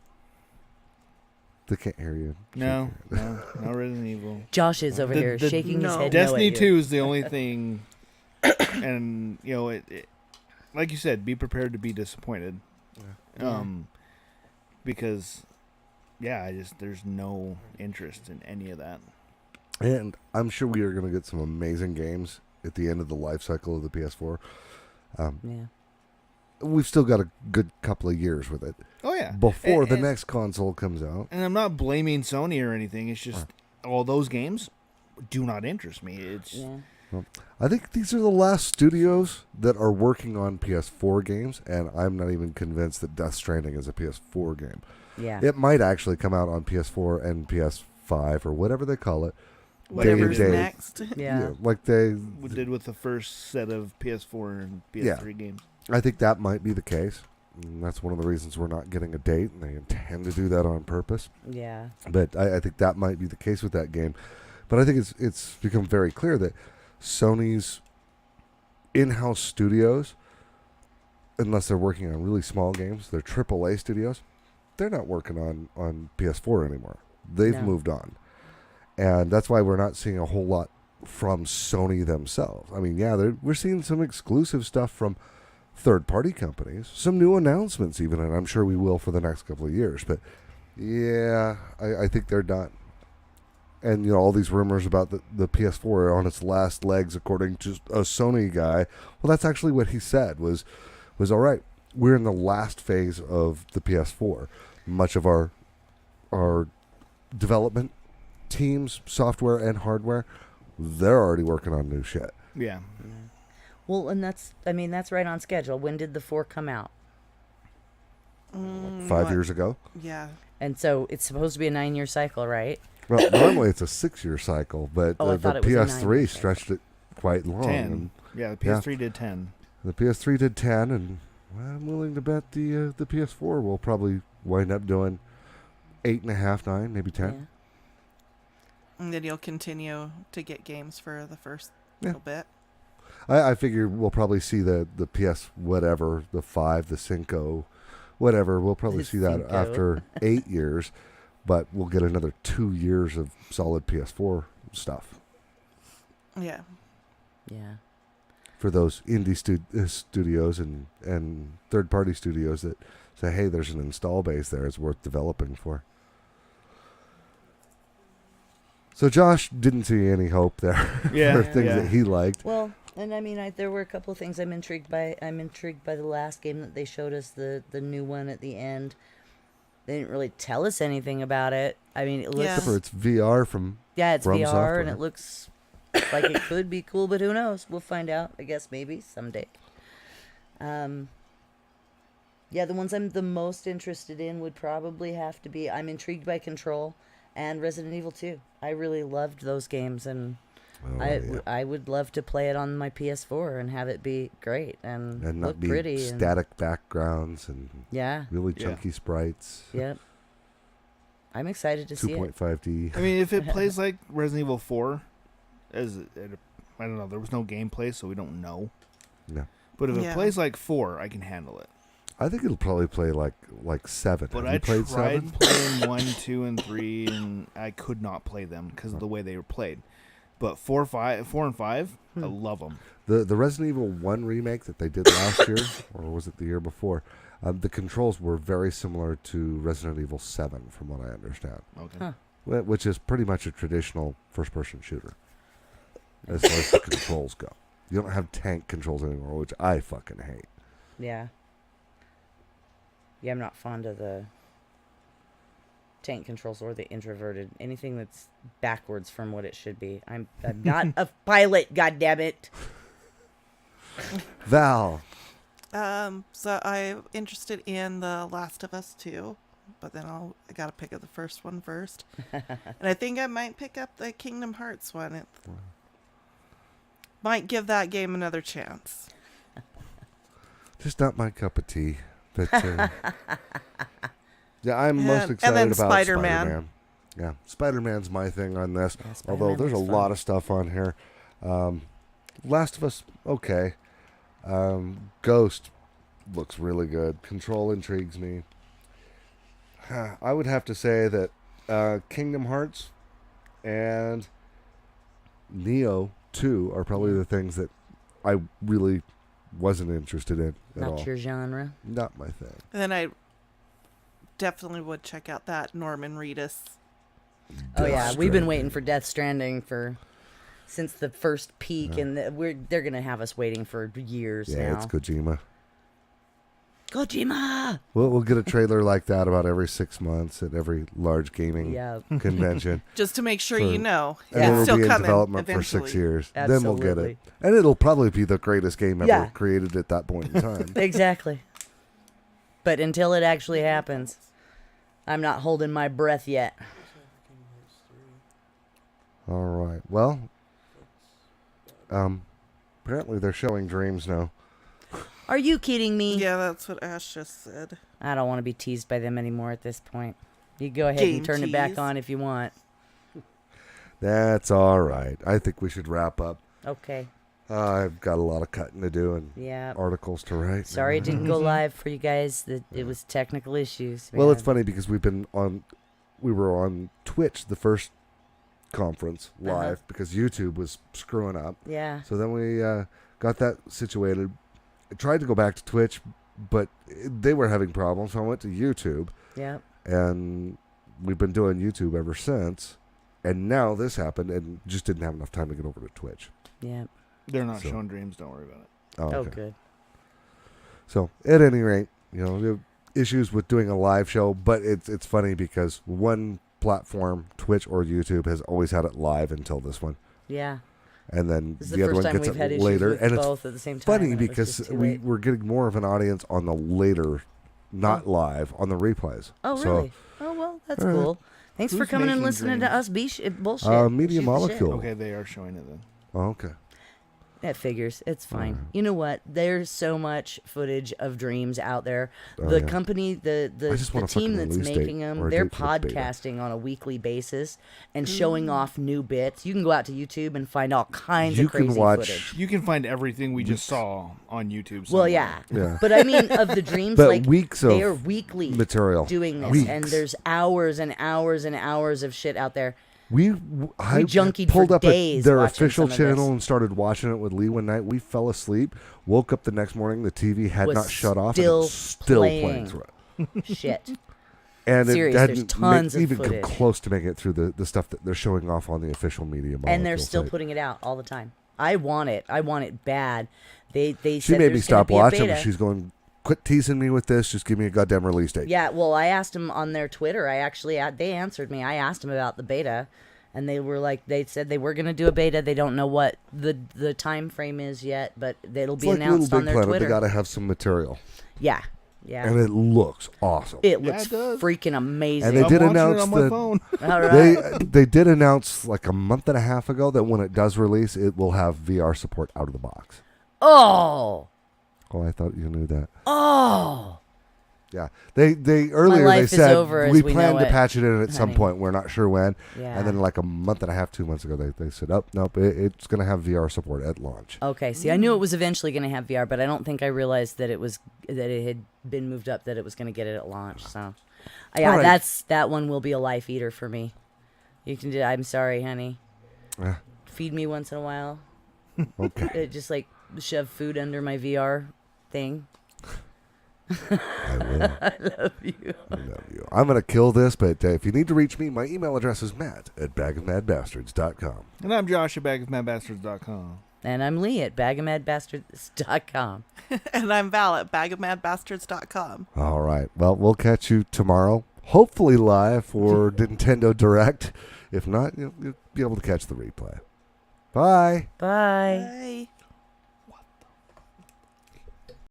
They can't hear you. No Resident Evil. Josh is over here shaking his head. Destiny no at 2 you. is the only thing, and it like you said, be prepared to be disappointed. Yeah. Because there's no interest in any of that. And I'm sure we are going to get some amazing games at the end of the life cycle of the PS4. Yeah. We've still got a good couple of years with it. Oh, yeah. Before the next console comes out. And I'm not blaming Sony or anything. It's just all those games do not interest me. Well, I think these are the last studios that are working on PS4 games, and I'm not even convinced that Death Stranding is a PS4 game. Yeah. It might actually come out on PS4 and PS5 or whatever they call it. Whatever's day. next. Yeah. Like they did with the first set of PS4 and PS3 games. I think that might be the case. And that's one of the reasons we're not getting a date, and they intend to do that on purpose. Yeah. But I think that might be the case with that game. But I think it's become very clear that Sony's in-house studios, unless they're working on really small games, they're AAA studios, they're not working on PS4 anymore. They've moved on. And that's why we're not seeing a whole lot from Sony themselves. I mean, we're seeing some exclusive stuff from third-party companies, some new announcements even, and I'm sure we will for the next couple of years. But, I think they're done. And, all these rumors about the PS4 are on its last legs, according to a Sony guy. Well, that's actually what he said, was all right, we're in the last phase of the PS4. Much of our development teams, software and hardware, they're already working on new shit. Yeah. Well, and that's right on schedule. When did the 4 come out? 5 years ago. Yeah. And so it's supposed to be a 9-year cycle, right? Well, normally it's a 6-year cycle, but I the thought it was a 9-year PS3 stretched it quite long. 10. And, The PS3 did 10. The PS3 did 10, and I'm willing to bet the PS4 will probably wind up doing 8.5, 9, maybe 10. Yeah. And then you'll continue to get games for the first little bit. I figure we'll probably see the PS whatever, the 5, the Cinco, whatever. We'll probably see that Cinco. after 8 years, but we'll get another 2 years of solid PS4 stuff. Yeah. Yeah. For those indie studios and third-party studios that say, hey, there's an install base there it's worth developing for. So Josh didn't see any hope there for things that he liked. Well, and I mean, there were a couple of things I'm intrigued by. I'm intrigued by the last game that they showed us, the new one at the end. They didn't really tell us anything about it. I mean, it looks... Except for it's VR from it's from VR, software. and it looks like it could be cool, but who knows? We'll find out, I guess, maybe someday. The ones I'm the most interested in would probably have to be... I'm intrigued by Control and Resident Evil 2. I really loved those games, and I would love to play it on my PS4 and have it be great and not look be pretty. static backgrounds and really chunky sprites. Yep. I'm excited to see it. 2.5D. I mean, if it plays like Resident Evil 4, I don't know, there was no gameplay, so we don't know. No. But if it plays like 4, I can handle it. I think it'll probably play like 7. But Have I you played tried 7? playing 1, 2, and 3, and I could not play them because of the way they were played. But 4 and 5, I love them. The Resident Evil 1 remake that they did last year, or was it the year before, the controls were very similar to Resident Evil 7, from what I understand. Okay. Huh. Which is pretty much a traditional first-person shooter, as far as the controls go. You don't have tank controls anymore, which I fucking hate. Yeah. Yeah, I'm not fond of the tank controls or the introverted. Anything that's backwards from what it should be. I'm not a pilot, goddammit. Val. So I'm interested in The Last of Us 2, but then I gotta pick up the first one first. And I think I might pick up the Kingdom Hearts one. It might give that game another chance. Just not my cup of tea. But yeah, I'm most excited and then about Spider-Man. Yeah, Spider-Man's my thing on this. Yeah, Although Spider-Man there's a looks lot fun. of stuff on here. Last of Us, okay. Ghost looks really good. Control intrigues me. I would have to say that Kingdom Hearts and Neo 2 are probably the things that I really wasn't interested in at all. Not your genre. Not my thing. And then I definitely would check out that Norman Reedus. Oh yeah, we've been waiting for Death Stranding since the first peak, and they're gonna have us waiting for years now. Yeah, it's Kojima. Kojima! We'll get a trailer like that about every 6 months at every large gaming convention. Just to make sure you know. And It's it'll still be in coming development eventually. for 6 years. Absolutely. Then we'll get it. And it'll probably be the greatest game ever created at that point in time. Exactly. But until it actually happens, I'm not holding my breath yet. All right. Well, apparently they're showing Dreams now. Are you kidding me? Yeah, that's what Ash just said. I don't want to be teased by them anymore at this point. You go ahead and turn it back on if you want. That's all right. I think we should wrap up. Okay. I've got a lot of cutting to do and articles to write. Sorry it didn't go live for you guys. It was technical issues. Well, it's man. funny because we were on Twitch the first conference live because YouTube was screwing up. Yeah. So then we got that situated. I tried to go back to Twitch, but they were having problems, so I went to YouTube. Yeah. And we've been doing YouTube ever since. And now this happened and just didn't have enough time to get over to Twitch. Yeah. They're not showing Dreams. Don't worry about it. Oh, okay. Good. So at any rate, the issues with doing a live show, but it's funny because one platform, Twitch or YouTube, has always had it live until this one. Yeah. And then This is the the other first one time gets we've had it issues later. with And it's both at the same time, funny and it was because just too late. we're getting more of an audience on the later, not live, on the replays. Oh, So, really? Oh, well, that's cool. Thanks for Who's coming and making listening Dreams? to us bullshit. Media Shoot the shit. Molecule. Okay, they are showing it then. Oh, okay. That figures. It's fine. You know what? There's so much footage of Dreams out there. Oh, The yeah. company, the I just want a team fucking that's release date making or them, a they're date for the beta. podcasting on a weekly basis and showing off new bits. You can go out to YouTube and find all kinds of crazy footage. You can find everything we just saw on YouTube. Well, somewhere. yeah. But I mean, of the Dreams, But like weeks they of are weekly material. doing this, Weeks. and there's hours and hours and hours of shit out there. I junkied pulled for up days their watching official some of channel this. and started watching it with Lee one night. We fell asleep, woke up the next morning, the TV had Was not shut off, and still it's still playing playing. through it. Shit. And Serious, it there's hadn't tons of even footage. come close to making it through the stuff that they're showing off on the official Media Molecule And they're still site. putting it out all the time. I want it. I want it bad. They She said made me there's gonna stop be a watching. beta. She's going, quit teasing me with this. Just give me a goddamn release date. Yeah, well, I asked them on their Twitter. They answered me. I asked them about the beta, and they were like, they said they were going to do a beta. They don't know what the time frame is yet, but it'll be It's like announced Little on Big their Planet. Twitter. They got to have some material. Yeah, yeah. And it looks awesome. It looks freaking amazing. And they did announce on my that phone. All right. they did announce like a month and a half ago that when it does release, it will have VR support out of the box. Oh. Oh, I thought you knew that. Oh. Yeah, they earlier life they is said over as we we plan know to it, patch it in at some honey. point. We're not sure when. Yeah. And then like a month and a half, 2 months ago, they said, "Oh, nope, it's going to have VR support at launch." Okay, see, I knew it was eventually going to have VR, but I don't think I realized that it had been moved up, that it was going to get it at launch. So, yeah, All right. that one will be a life eater for me. You can do. I'm sorry, honey. Yeah. Feed me once in a while. Okay. Just like shove food under my VR thing. I will. I love you. I love you. I'm going to kill this, but if you need to reach me, my email address is matt@bagofmadbastards.com. And I'm Josh at bagofmadbastards.com. And I'm Lee at bagofmadbastards.com. And I'm Val at bagofmadbastards.com. All right. Well, we'll catch you tomorrow, hopefully live for Nintendo Direct. If not, you'll be able to catch the replay. Bye. Bye. Bye.